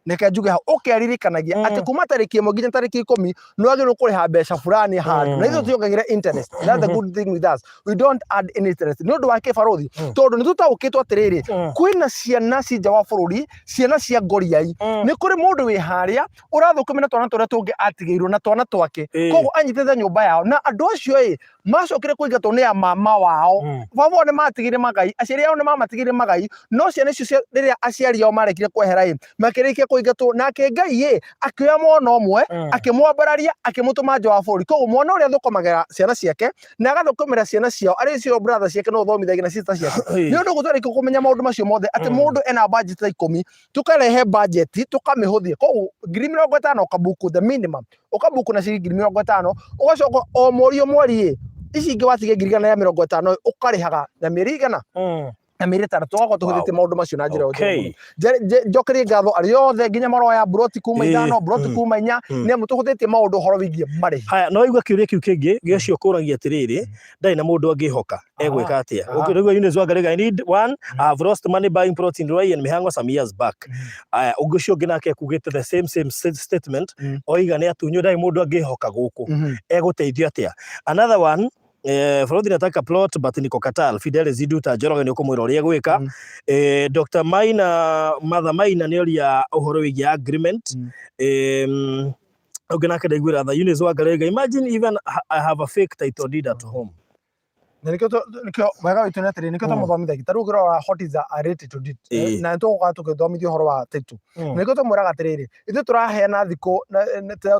[SPEAKER 3] neke njuge hau ũkeririkanagia atĩ kuma tarĩki 1 nginya tarĩki 10 no agĩrĩirwo kũrĩha mbeca fulani handũ na ithuĩ tuongagĩra interest that's the good thing with us we don't add any interest nĩ ũndũ wa kĩbarothi tondũ nĩ tũtaũkĩtwo atĩrĩrĩ kwĩna ciana ci nja wa bũrũri ciana cia ngoriai nĩ kũrĩ mũndũ wĩ harĩa ũrathũkũmia na twana tũrĩa tũngĩ atigĩirwo na twana twake koguo anyitĩte nyũmba yao na andũ acio macokire kũingatwo nĩ a mama wao baba nĩ matigire magai aciari ao nĩ mamatigire magai no ciana icio rĩrĩa aciari ao marekire kwehera makĩrĩkia kũingatwo nake Ngai akĩoya mwana ũmwe akĩmwambararia akĩmũtũma nja wa bũrũri koguo mwana ũrĩa thũkũmagĩra ciana ciake na agathũkũmĩra ciana ciao arĩa cio brother ciake no thomithagio na sister ciake nĩ ũndũ gũtwarĩka kũmenya maũndũ macio mothe atĩ mũndũ ena budget ta 10 tũkarehe budget tũkamĩhũthia koguo 50,000 ũkabuku the minimum ũkabuku na ciringi 50,000 ũgacoka o mweri ici ingĩ watige 150 ũkarĩhaga na mĩeri igana na mĩeri 3 twakorwo tũhũthĩtie maũndũ macio na njĩra njokerie ngatho arĩa othe nginya maroya broti kuma 5 broti kuma 4 nĩamu tũhũthĩtie maũndũ ũhoro wĩgiĩ marĩhi
[SPEAKER 1] haya no igua kĩũria kĩu kĩngĩ gĩacio kũragia atĩrĩrĩ ndarĩ na mũndũ angĩhoka egwĩka atĩa ũkĩrĩgua Eunice Wangarĩga I need one I have lost money buying plot in Ruai and Mĩhang'o some years back haya ũngĩ ũcio ũngĩ nake kugĩte the same statement oiga nĩ atunywo ndarĩ mũndũ angĩhoka gũkũ egũteithio atĩa another one Barothi nataka plot but niko Katal Fidel Zidu ta Njoroge nĩ ũkũmwĩra ũrĩa gwĩka Dr. Mother Maina nĩ oria ũhoro wĩgiĩ agreement ũngĩ nake ndaiguĩra tha Eunice Wangarĩga imagine even I have a fake title deed at home
[SPEAKER 3] nikio wega witu na tiri nikio tumuthomithia gitaru gira what is a rate to dit na ntuga tukithomithia horo wa title nikio tumuraga tiriri ithu turaheana thiko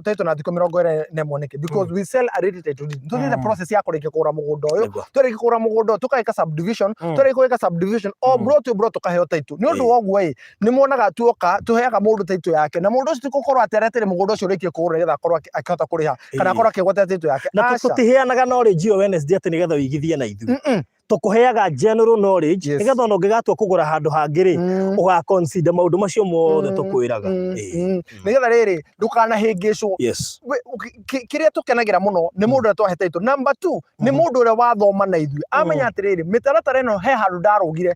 [SPEAKER 3] title na thiko 20 nemoneke because we sell a rate to dit ntuthi the process ya kurikia kura mugundo uyu turikia kura mugundo tukaika subdivision turika subdivision o bro tukaheo title ni undu woguo ni monaga tuoka tuheaga mundu title yake na mundu ucio tukorwo ateretire mugundo ucio rikie kura getha korwo akihota kuriha kana korwo akigweta title yake
[SPEAKER 1] na tutiheanaga knowledge yo Wednesday ati nigetha wigithie na ithu tukuheaga general knowledge nigetha ono ngigatua kugura handu hangiri uga consider maundu macio mothe tukwiraga
[SPEAKER 3] nigetha riri ndukana hingicwo kiria tukenagira muno ni mundu atwa title number 2 ni mundu ure wathoma na ithu amenya atiriri mitaratara ino he handu ndarugire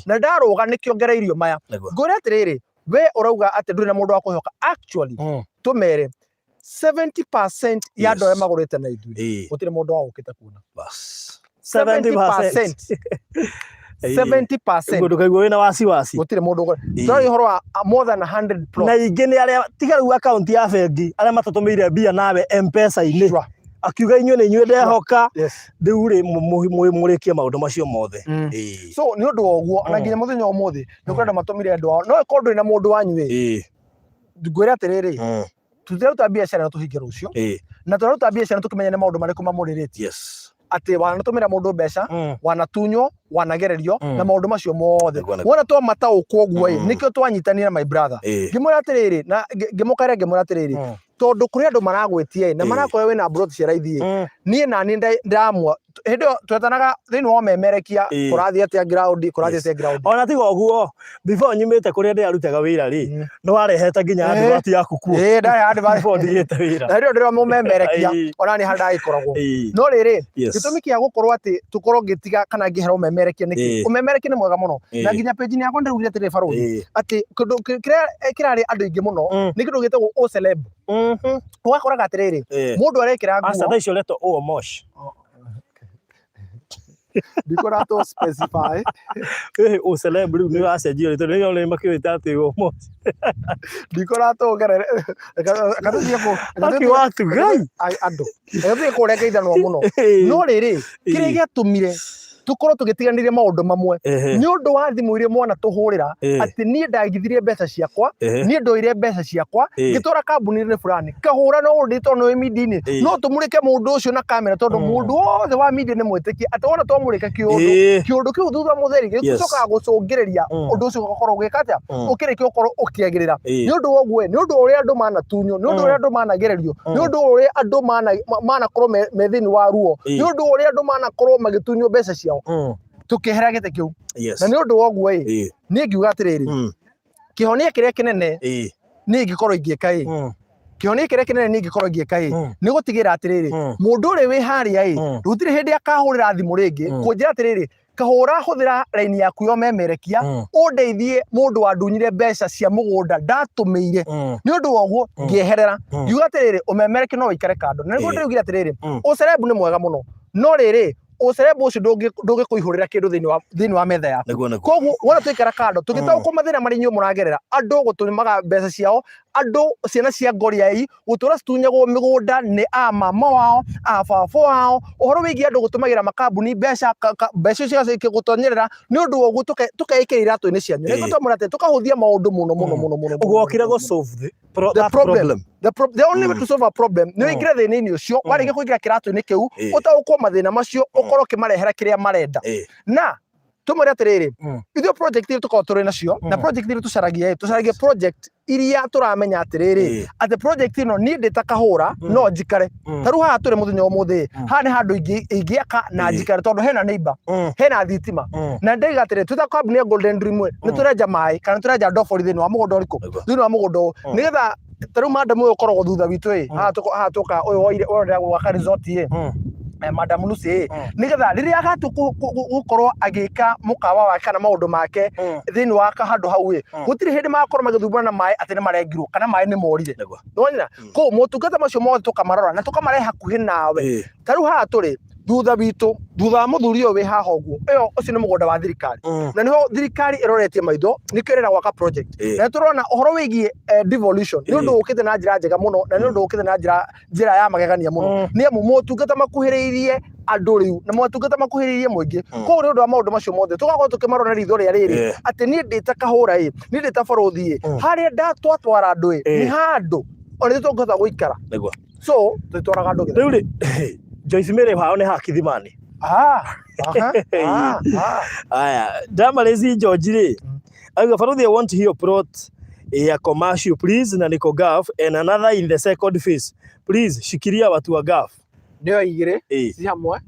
[SPEAKER 3] na ndaruga nikiongereirio maya ngore atiriri we urauga ati nduri na mundu wa kuhoka actually tumere 70% ya andu arĩa magurĩte na ithuĩ gũtirĩ mũndũ wa ũkĩte kuona bas 70% 70%
[SPEAKER 1] mũndũ kaigua wĩna wasiwasi
[SPEAKER 3] gũtirĩ mũndũ tũrĩ horo wa more than 100 plus
[SPEAKER 1] na ingĩ nĩ arĩa tiga rĩu account ya bengi arĩa matatũmĩire mbia nawe M-Pesa-inĩ akiuga inyuĩ nĩ inyuĩ ndehoka rĩu rĩ mũrĩkie maũndũ macio mothe
[SPEAKER 3] so nĩ ũndũ wa ũguo na nginya mũthenya ũmũthĩ nĩ kwenda matũmire andũ ao no ĩkorwo ndũrĩ na mũndũ wanyu ngwĩre atĩrĩrĩ tutaruta biashara tuhinge rucio na tutaruta biashara tukimenya nĩ maundu marĩkũ mamũrĩrĩtie ati wanatumira mundu mbeca wanatunywo wanagererio na maundu macio mothe wona twa mataũkwo guo nikio twanyitanira my brother ngimura atiriri na ngimukare ngimura atiriri tondu kuri andu maragwetie na marakoya wina brot cia raithi nie na ni ndamwa hindio twetanaga thini wa memerekia kurathi atia ground
[SPEAKER 1] ona tiga uguo before nyumite kuri ndi arutaga wira ri no warehete nginya advert yaku kuo
[SPEAKER 3] ndari advert
[SPEAKER 1] before ndigite wira
[SPEAKER 3] na ndio ndira mumemerekia ona ni handa ikoragwo no riri gitumi kia gukorwo ati tukorwo ngitiga kana ngihero memerekia niki umemerekia ni mwega muno na nginya page ni yakwa ndirugire atire farodi ati kirari andu ingi muno ni kindu gitagwo o celeb wakoraga atiriri mundu arekira nguo
[SPEAKER 1] asa icio leto o mosh
[SPEAKER 3] ndikora to specify
[SPEAKER 1] o celeb ni wacenjio rito ni ole makiwita ati o mosh
[SPEAKER 3] ndikora to gerere akathia ko
[SPEAKER 1] aki watu gai
[SPEAKER 3] andu ethie kureka ithanwa muno no riri kiria giatumire tukorwo tugitiganire maundu mamwe ni undu wa thimu iria mwana tuhurira ati nie ndagithirie mbeca ciakwa nie ndoire mbeca ciakwa ngitora kambuni-inĩ fulani kahura no ndito no media-inĩ no tumurike mundu ucio na kamera tondu mundu wothe wa media ni mwitiki ati wona twamurika kiundu kiu thutha mutheri gikucoka gucungiriria undu ucio ugakorwo gwikatia ukiriki ukorwo ukiagirira ni undu woguo ni undu uria andu manatunyo ni undu uria andu managererio ni undu uria andu manakorwo methini wa ruo ni undu uria andu manakorwo magitunyo mbeca ciao tukiheragite kiu na ni undu woguo ni ngiuga atiriri kihonia kiria kinene ni ngikorwo ingieka kihonia kiria kinene ni ngikorwo ingieka ni gutigira atiriri mundu uri wi haria rutire hindi akahurira thimu ringi kunjira atiriri kahura huthira line yaku yo memerekia undeithie mundu wandunyire mbeca cia mugunda ndatumiire ni undu woguo ngieherera ngiuga atiriri umemereki no wikare kando na niguo ndiugira atiriri ucerebu ni mwega muno no riri ucerebu ucio ndungikuihurira kindu thiini wa metha yaku koguo wona twikara kando tugitaũkwo mathina mari inyuĩ mũragerera andu gutumaga mbeca ciao andu ciana cia ngoriai gutura citunyagwo migunda ni a mama wao a baba wao uhoro wigi andu gutumagira makambuni mbeca cia gutonyerera ni undu woguo tukaikira iratu-ini cianyu niguo twamurate tukahuthia maundu muno
[SPEAKER 1] ugokira go solve
[SPEAKER 3] the problem the only way to solve a problem ni wikire thini-ini ucio warige kuigira kiratu-ini kiu utaũkwo mathina macio ukorwo kimarehera kiria marenda na tumuri atiriri ithuĩ project iria tukorwo turi nacio na project iria tucaragia project iria turamenya atiriri ati project ino ni nditakahura no njikare taru haha turi muthenya umuthi haha ni handu ingiaka na njikare tondu hena neighbor hena thitima na ndiga atiriri tuta kambuni ya Golden Dream ni turenja mai kana turenja ndobori thini wa mugunda uriku thini wa mugunda nigetha taru madam uyu ukoragwo thutha witu haha tuka uyu woire gwaka resort madam Lucy nigetha riria agatugukorwo agika mukawa wake kana maundu make thini wa handu hau gutiri hindi makorwo magithumbana na mai ati ni marengirwo kana mai ni morire nonyina ko motungata macio mothe tukamarora na tukamare hakuhi nawe taru haha turi thutha witu thutha wa muthuri uyu wi haha uguo iyo ucio ni mugunda wa thirikari na niho thirikari iroretie maitho nikirera gwaka project na turona uhoro wigie devolution ni undu ukite na njira njega muno na ni undu ukite na njira ya magegania muno ni amu motungata makuhiriirie andå rä u na motungata makuhä må ingä koguo nä å ndå wa maå ndå macio mothe tå gakorwo tå kä marora ritho rä a rä rä atä niä ndä te kahå ra niä ndä te barå harä a ndatwatwara andå nä handå ona tå ngåhota gå ikara so tå twaraga andå
[SPEAKER 1] rä u rä Joyce Mary hao nä ha Kithimani aya Damarezi George rä auga barå I want to hear plot a commercial please na niko gaf and another in the second phase please shikiria watu wa gaf
[SPEAKER 3] nä o igä rä ci hamwe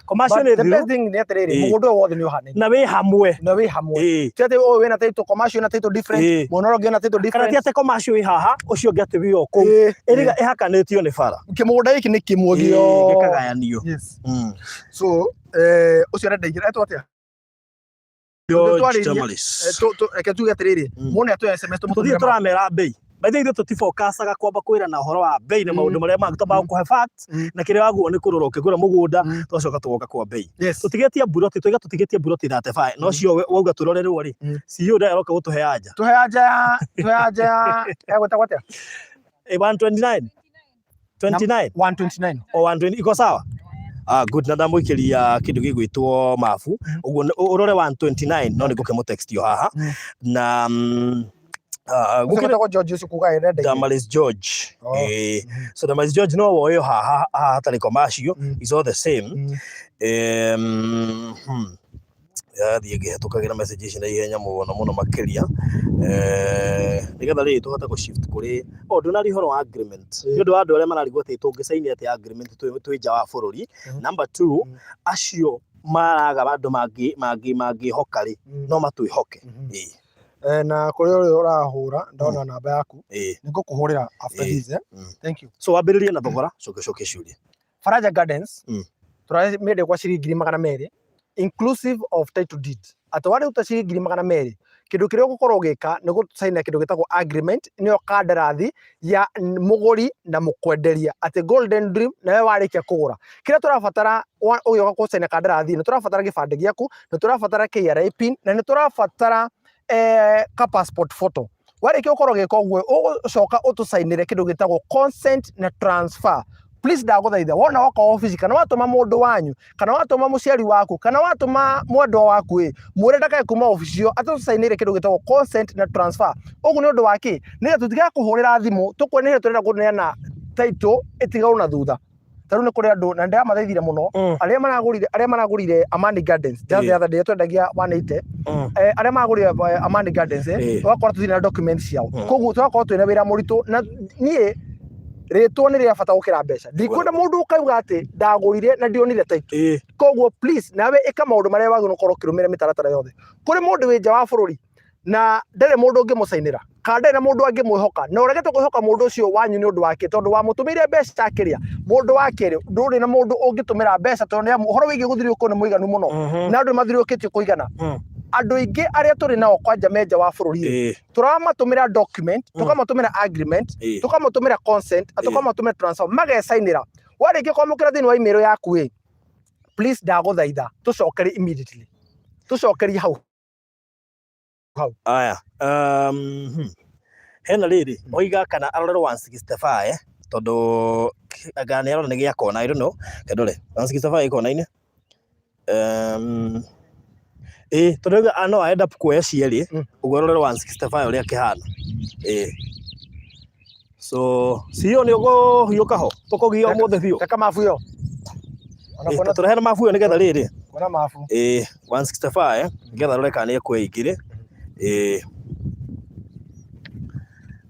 [SPEAKER 1] commercial
[SPEAKER 3] the best thing nä atä rä rä må gå ndå wothe nä å hanä
[SPEAKER 1] na wä hamwe
[SPEAKER 3] ti atä å wä na taitå commercial na taitå different mwana å ngä na taitå
[SPEAKER 1] kana
[SPEAKER 3] different
[SPEAKER 1] ti atä commercial wä haha å cio ngä atä wä o kå ä hakanä tio nä bara
[SPEAKER 3] kä må gå nda gä kä nä kä mwe gä
[SPEAKER 1] gä kagayanio
[SPEAKER 3] so å cio arenda igä ra etwo atä a reke tuge atä rä rä må nä atå SMS
[SPEAKER 1] tå thiä tå ramera mbei baithe ithuĩ tũtibokacaga kwamba kwĩrana ũhoro wa mbei na maũndũ marĩa mangĩ twambaga kũhe facts na kĩrĩa waguo nĩ kũrora ũkĩgũra mũgũnda twacoka tũgoka kwa mbei tũtigĩtie mburoti tũiga tũtigĩtie mburoti 35 no cio wauga tũrorerwo rĩ CEO ndaĩ aroka gũtũhe anja
[SPEAKER 3] egwĩtagwo atĩa
[SPEAKER 1] 129
[SPEAKER 3] 129
[SPEAKER 1] o 120 iko sawa good na ndamũikĩria kĩndũ gĩgwĩtwo mabu ũguo ũrore 129 no nĩngũkĩmũ text yo haha na Damaris George so Damaris George no woyo haha hatarĩ commercial is all the same thiĩ ngĩhetũkagĩra message ici na ihenya mũno makĩria nĩgetha rĩrĩ tũhote gũ shift kũrĩ ndũnari ũhoro wa agreement nĩ ũndũ wa andũ arĩa mararigwo atĩ tũngĩcaini atĩ agreement twĩ nja wa bũrũri number 2 acio maraga andũ mangĩhoka rĩ no matwĩhoke
[SPEAKER 3] na kå rä å rä å rahå ra ndona namba yaku nä ngå kå hå rä ra after this thank you
[SPEAKER 1] so wambĩrĩrie na thogora coke ciũrie
[SPEAKER 3] Faraja Gardens tũramĩendia kwa ciringi 200 inclusive of title deed atĩ warĩ uta ciringi 200 kĩndũ kĩrĩa ũgũkorwo ũgĩka nĩ gũsaina kĩndũ gĩtagwo agreement nĩyo kandarathi ya mũgũri na mũkwenderia atĩ Golden Dream nawe warĩkia kũgũra kĩrĩa tũrabatara ũgĩoka gũsaina kandarathi nĩ tũrabatara gĩbandĩ gĩaku nĩ tũrabatara KRA pin na nĩ tũrabatara ka passport photo warĩkia ũkorwo gĩka ũguo ũgũcoka ũtũsainĩre kĩndũ gĩtagwo consent na transfer please ndagũthaitha wona woka office kana watũma mũndũ wanyu kana watũma mũciari waku kana watũma mwendwa waku mwĩre ndakae kuma office ĩyo atũsainĩre kĩndũ gĩtagwo consent na transfer ũguo nĩ ũndũ wa kĩ nĩgetha tũtigakũhũrĩra thimũ tũkwenere tũrenda kũneana title ĩtigaru na thutha tarũ nĩ kũrĩ andũ na ndĩramathaithire mũno arĩa maragũrire Amani Gardens just the other day twendagia 180 arĩa maragũrire Amani Gardens ũgakora tũtirĩ na documents ciao koguo tũgakorwo twĩna wĩra mũritũ na niĩ rĩtwa nĩ rĩa bata gũkĩra mbeca ndikwenda mũndũ ũkauga atĩ ndagũrire na ndionire title koguo please nawe ĩka maũndũ marĩa wagĩrĩirwo gũkorwo ũkĩrũmĩrĩra mĩtaratara yothe kũrĩ mũndũ wĩ nja wa bũrũri na ndarĩ mũndũ ũngĩmũcainĩra kana ndarĩ na mũndũ angĩmwĩhoka na ũregete kwĩhoka mũndũ ũcio wanyu nĩ ũndũ wake tondũ wamũtũmĩire mbeca akĩrĩa mũndũ wa kerĩ ndũrĩ na mũndũ ũngĩtũmĩra mbeca tondũ ũhoro wĩgiĩ gũthiũrũrũkio nĩ mũiganu mũno na andũ mathiũrũrũkĩtio kũigana andũ aingĩ arĩa tũrĩ nao kwanja menja wa bũrũri tũramatũmĩra document tũkamatũmĩra agreement tũkamatũmĩra consent tũkamatũmĩra transfer magecainĩra warĩkia kwamũkĩra thĩinĩ wa email yaku please ndagũthaitha tũcokerie immediately tũcokerie hau
[SPEAKER 1] aya hena rĩrĩ oiga kana arorerwo 165 tondũ anga nĩ arora nĩ gĩa kona I don't know kendore 165 ĩkona-inĩ tondũ no aenda kuoya cierĩ ũguo arorerwo 165 ũrĩa kĩhana so CEO nĩ ũgũhiũka ho tũkũgia ũmũthĩ biũ
[SPEAKER 3] teka mabu yo
[SPEAKER 1] tũrehe na mabu yo nĩgetha rĩrĩ
[SPEAKER 3] ona mabu
[SPEAKER 1] 165 nĩgetha rore kana nĩ ekwe igĩrĩ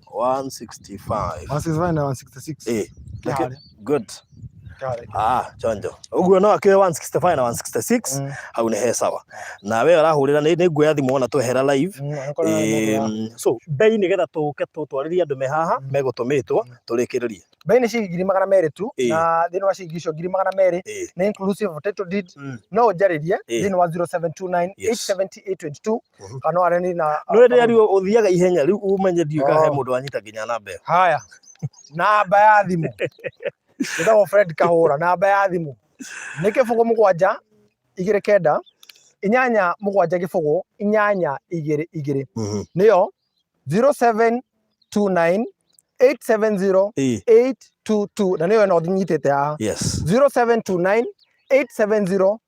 [SPEAKER 1] 165
[SPEAKER 3] na 166
[SPEAKER 1] good chonjo uguo no akĩoya 165 na 166 hau nĩ he sawa nawe arahũrĩra nĩ nguoya thimũ ona twehera live so bei nĩgetha tũke tũtwarĩrie andũ me haha megũtũmĩtwo tũrĩkĩrĩrie
[SPEAKER 3] bei nĩ ciringi 200 tu na thĩinĩ wa ciringi icio 200 nĩ inclusive of title deed no ũnjarĩrie thĩinĩ wa 0729870822 kana areni na
[SPEAKER 1] no rĩrĩa rĩu ũthiaga ihenya rĩu umenye ndiuga he mũndũ wanyita nginya namba ĩyo
[SPEAKER 3] haya namba ya thimũ ndagwo Fred Kahũra namba ya thimũ nĩ 07 29 8 7 8 2 2 nĩyo 0729 870-822 na niyo no thinyitete haha.
[SPEAKER 1] Yes.
[SPEAKER 3] 0729-870-822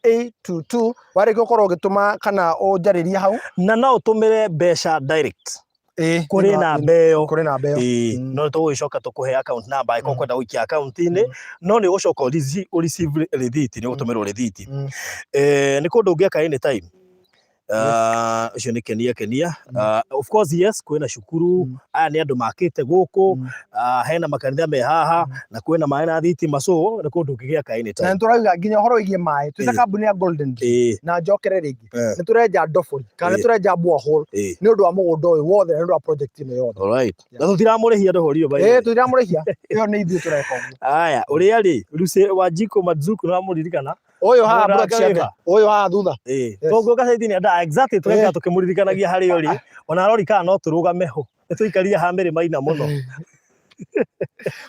[SPEAKER 3] 0729-870-822 wareke ukorwo ugituma kana unjaririe hau
[SPEAKER 1] na no utumire mbeca direct kuri na mbeo no tugicoka tukuhe account number iko kwenda wikia account ini no ni gucoka receive receipt ni gutumirwo receipt ni kundu ungiaka anytime ucio ni kenia of course yes kwina cukuru aya ni andu makite guku hena makanitha me haha na kwina mai na thitima so ni kundu ungiaka anytime
[SPEAKER 3] na turauga nginya horo igie mai twita kambuni ya Golden na njokere ringi ni turenja ndobori kana turenja borehole ni undu wa mugundo uyu wothe ni undu wa project ino yothe.
[SPEAKER 1] Alright, na tutiramurihia ndohori iyo bai
[SPEAKER 3] tutiramurihia iyo ni ithuĩ tureka ũguo.
[SPEAKER 1] Aya uria ri Lucy Wanjiku Mazuku no muririkana
[SPEAKER 3] uyu haha bro ciake uyu haha thutha
[SPEAKER 1] togo gacaiti ni nda exactly tureka tukimuririkanagia hari ori ona arori kana no turugame ho nituikaria ha mbere maina muno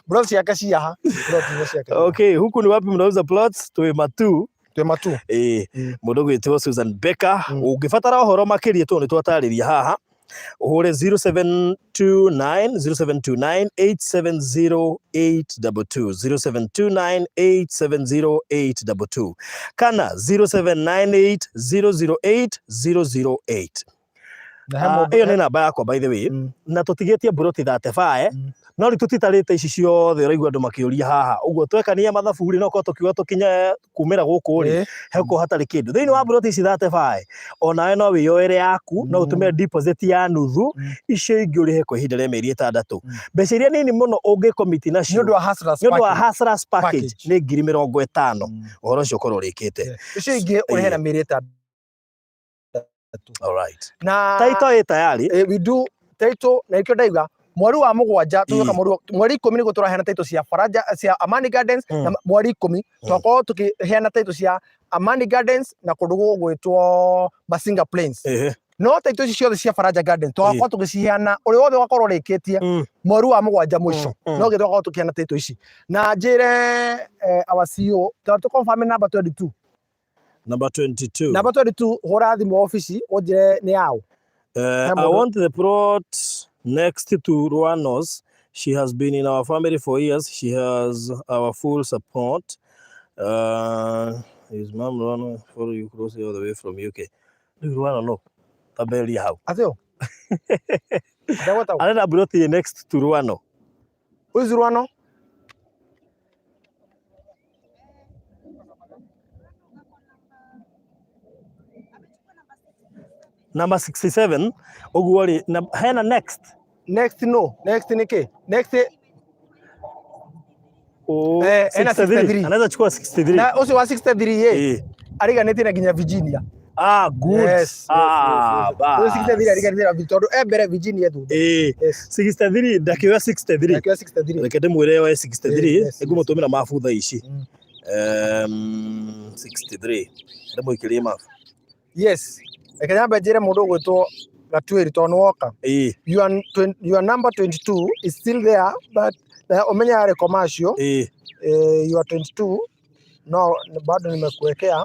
[SPEAKER 3] bro ciake ciaha bro ciake.
[SPEAKER 1] Okay, huku ni wapi mnauza plots? Twe Matuu mundu gwitwo Susan Becker. Ungibatara uhoro makiria tu ni twatariria haha uhure 0729-870-822 kana 0798-008-008. Iyo ni namba yakwa by the way na tutigetie buroti 35 no ritutitarite ici ciothe uraigua andu makiuria haha uguo twekania mathabu ri no ko tukiuga tukinya kumira guku ri heko hatari kindu thiini wa buroti ici 35 onawe no wiyoere yaku no utume deposit ya nuthu icio ingi uri heko ihinda ria mieri 6 mbeca iria nini muno ungi commit nacio
[SPEAKER 3] ni undu wa hustlers
[SPEAKER 1] package ni 50,000 uhoro ucio korwo urikite
[SPEAKER 3] icio ingi uri hena mieri 6.
[SPEAKER 1] All right.
[SPEAKER 3] Na
[SPEAKER 1] title tayari
[SPEAKER 3] we do title na ikyo ndaiga mweri wa mugwanja tuka mweri 10 ni guturaheana title cia Faraja cia Amani Gardens na mweri 10 twako tukiheana title cia Amani Gardens na kundu gugwitwo Masinga Plains no title ici ciothe cia Faraja Gardens twako tukiciheana uri wothe wakorwo rikitie mweri wa mugwanja mwisho no githoko tukiheana title ici na njire our CEO to confirm number 22
[SPEAKER 1] Number 22.
[SPEAKER 3] Number 22, hora thimu office ojire ni yao.
[SPEAKER 1] I want the plot next to Ruanos. She has been in our family for years. She has our full support. His mom Ruano follow you close all the way from UK. Do Ruano no? Tabeli how?
[SPEAKER 3] Ateo.
[SPEAKER 1] Another plot next to Ruano.
[SPEAKER 3] Who is Ruano?
[SPEAKER 1] Number 67 ogwori na hena next
[SPEAKER 3] no next ni ke next
[SPEAKER 1] hena 63 anaweza chukua 63
[SPEAKER 3] na usi wa 63 ariganete na ginya Virginia
[SPEAKER 1] good
[SPEAKER 3] yes, ba 63 ariganete na Victoria ebere Virginia tu
[SPEAKER 1] 63 dakika 63 rekede mwere wa 63 egumutumira mafutha ici 63 ndemo ikirie mafu
[SPEAKER 3] yes ekanyamba jere mundu gwitwo Gatwiri tonwoka your number 22 is still there but omenya are commercial you are 22 no bado nimekuwekea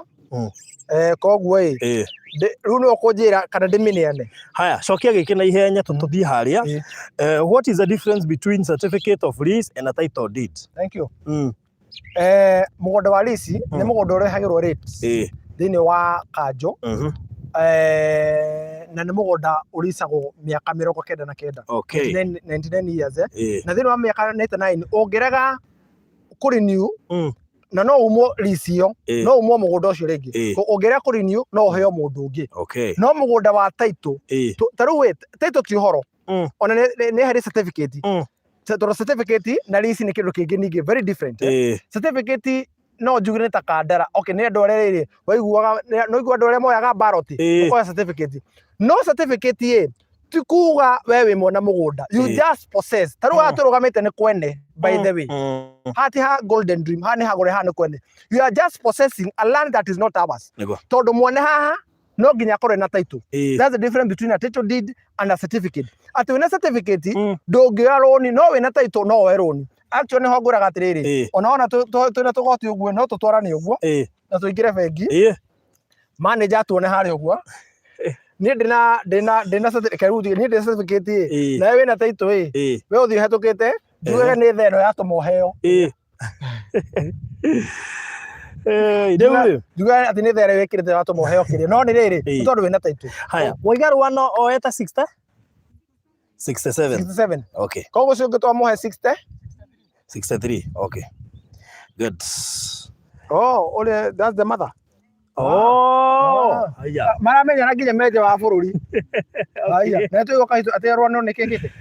[SPEAKER 3] kogwo riu ni ukujira kana ndimineane
[SPEAKER 1] haya cokia giki na ihenya tututhie haria what is the difference between certificate of lease and a title deed?
[SPEAKER 3] Thank you. Mugondo wa lease ni mugondo urehagirwo rates thiini wa kanjo na nä må gonda å ricagwo mä aka 99 99 years na thä inä wa mä aka 99 å ngä rega kå renew na no umwo lease iyo no umwo må gonda å cio rä ngä å ngä rega kå renew no å heo må ndå å ngä no må gonda wa title ta rä u title ti å horo ona nä harä certificate tondå certificate na lease nä kä ndå kä ngä ningä very different certificate no njugire ta kandara okay ni andu arere waiguaga no igua andu arere moyaga ballot ukoya certificate no certificate ti kuga wewe mwana mugunda you just possess taru aturugamite ni kwene by the way hati ha Golden Dream hani hagore hani kwene you are just possessing a land that is not ours tondu mwone haha no nginya korwe na title that's the difference between a title deed and a certificate ati wina certificate ndungioya roni no wina title no we roni actually ho nguraga atiriri onaona twina tugoti uguo no tutwarane uguo na tuingire bengi manager tuone hari uguo ni ndina certificate na wewe na title wewe uthi hatukite njugaga ni thero ya tumoheo njugaga ati ni thero wekirite ya tumoheo kiri no ni riri tondu wina title.
[SPEAKER 1] Haya Waigaru wano oeta 60
[SPEAKER 3] 67.
[SPEAKER 1] Okay.
[SPEAKER 3] Kogo sio gitwa mohe 60
[SPEAKER 1] 63. Okay. Good.
[SPEAKER 3] Oh, that's the mother.
[SPEAKER 1] Haya.
[SPEAKER 3] Maramenya na nginya meja wa bururi. Haya. Na tu igoka ate Rwano nikikite.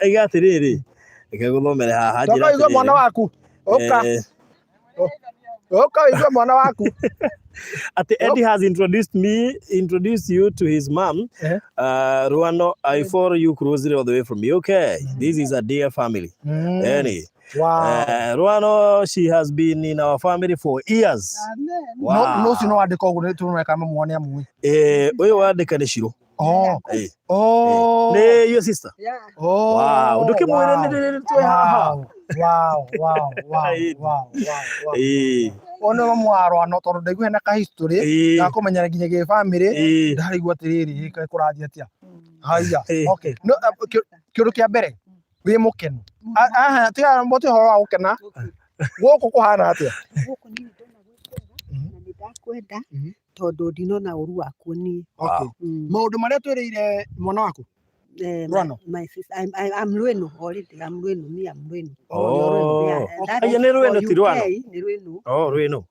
[SPEAKER 1] Igati riri. Ikaguthomere haha njira.
[SPEAKER 3] Toka igwe mwana waku. Oka. Oka igwe mwana waku.
[SPEAKER 1] Eddie has introduced you to his mom. Rwano, I follow you closely all the way from UK. This is a dear family.
[SPEAKER 3] Wow.
[SPEAKER 1] Rwano, she has been in our family for years.
[SPEAKER 3] Wow. No sino andika ugu tu kama muone amu.
[SPEAKER 1] Uyu wandika ni Shiro.
[SPEAKER 3] Oh.
[SPEAKER 1] Ne your sister?
[SPEAKER 2] Yeah.
[SPEAKER 1] Oh. Wow. Nduke mwene ni tu haha.
[SPEAKER 3] Wow. Ono mwaro ano tondu ndaigu hena ka history na kumenyana nginya ge family ndarigwa tiriri kurathia atia. Haya. Okay. No kiundu kia mbere wi mukenu. Aha tiga mbote horo wa gukena. Guku kuhana atia?
[SPEAKER 4] Guku ni ndona gwikega na ndakwenda tondu ndinona uru waku ni.
[SPEAKER 3] Okay. Maundu maria twirire mwana waku?
[SPEAKER 4] My sister, I'm Lueno already. I'm Lueno. Me, I'm Lueno.
[SPEAKER 1] Aya ni Lueno ti Rwano.
[SPEAKER 4] Ni Lueno.
[SPEAKER 1] Oh, Lueno.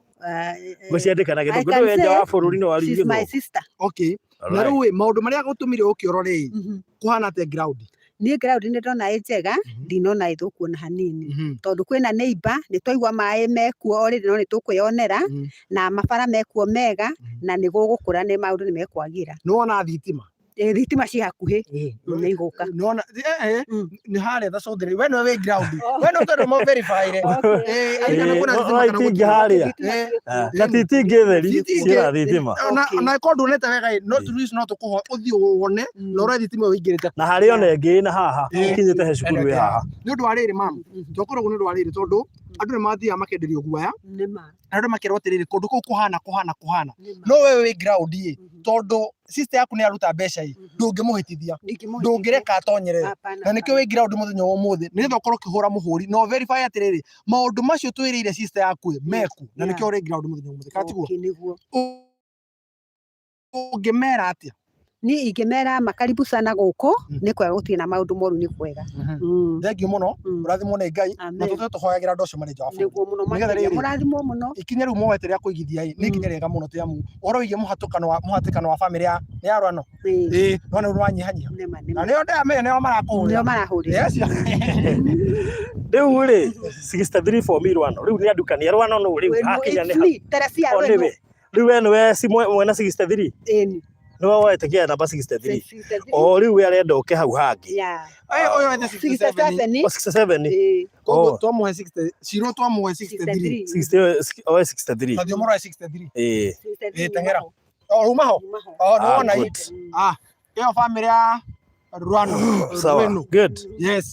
[SPEAKER 1] Guciandikana githuku ndu wenja wa bururi no wari
[SPEAKER 4] she's my sister.
[SPEAKER 3] Okay. Na ruwe maundu maria gutumire ukiorore kuhana te ground.
[SPEAKER 4] Ni ground ni ndona njega ndinona ithuku na hanini tondu kwina neighbor ni twaigwa mai mekuo already no ni tukuyonera na mabara mekuo mega na ni gugukura ni maundu ni mekwagira.
[SPEAKER 3] No ona thitima
[SPEAKER 4] thitima ci hakuhi ni iguka
[SPEAKER 3] nona ni hale tha codere we no we ground we no tondu mo verify ari kana kuna thitima kana
[SPEAKER 1] gutingi haria na titingi theri cira thitima
[SPEAKER 3] na kondu nete wega no tulis no tukuho uthi wone no ra thitima wingirite
[SPEAKER 1] na hari ona ingi na haha kinyite he cukuru we haha
[SPEAKER 3] ni undu wa riri mam tokorwo ni undu wa riri tondu andu ni mathia makenderio guaya
[SPEAKER 4] nima
[SPEAKER 3] andu makirwo tiriri kundu ku kuhana no we we ground ye tondu sister yaku ni aruta mbeca i ndungimuhitithia ndungireka atonyere na nikio we ground muthenya wa muthi ni thokoro kihura muhuri no verify atiriri maundu macio twirire sister yaku meku na nikio ri ground muthenya wa muthi katiguo ungimera atia
[SPEAKER 4] ni ingimera makaribu sana guku ni kwega gutie na maundu moru ni kwega
[SPEAKER 3] thengiu muno urathimwo ni Ngai na tutwe tuhoyagira ndu cio maneja wa
[SPEAKER 4] niguo muno murathimwo muno
[SPEAKER 3] ikinya riu mwete ria kuigithia ni ikinya riega muno tiamu oro ige muhatikano wa family ya ni Rwano no ni urwanyihanyiha na ni onda ame ni marahurira
[SPEAKER 1] riu ri 63 for me Rwano riu ni andukania Rwano no riu hakinya ni
[SPEAKER 4] Teresia
[SPEAKER 1] riu we no we si mwena 63 no waete kia namba 63 o riu we arenda uke hau hangi
[SPEAKER 3] oyo ene
[SPEAKER 1] 67
[SPEAKER 3] kogo twamuhe 60 shiro twamuhe 63
[SPEAKER 1] o 63
[SPEAKER 3] ndio moro 63 tengera rumaho no na yo family ya Rwano
[SPEAKER 1] sawa good
[SPEAKER 3] yes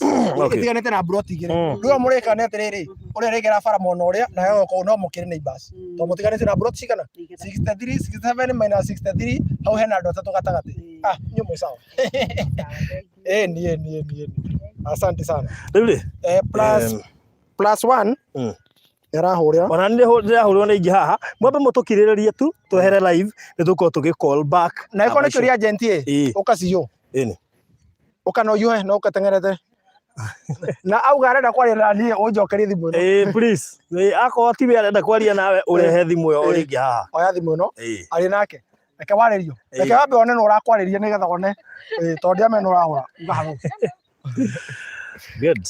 [SPEAKER 3] tiganete na broti gire ndio mureka nete riri uri regera fara mono uri na yo ko no mukire ni bas to mutiganete na broti cigana 63 67 minus 63 hau hena ndo tatu gatagati nyumu sawa ni asante sana
[SPEAKER 1] riri
[SPEAKER 3] plus 1 era horia
[SPEAKER 1] ona ndi hurwo ni haha mwambe mutukirirerie tu twehere live ni tuko tugi call back
[SPEAKER 3] na iko ni kuri agent ukasiyo ukano yue no ukatengerete na auga arenda kwaria ni unjokerie thimu ino
[SPEAKER 1] please ako tibi arenda kwaria nawe urehe thimu yo ringi haha
[SPEAKER 3] oya thimu ino ari nake reke waririo reke wambe one no urakwariria ni getha one tondu ame no urahura ngaharu
[SPEAKER 1] good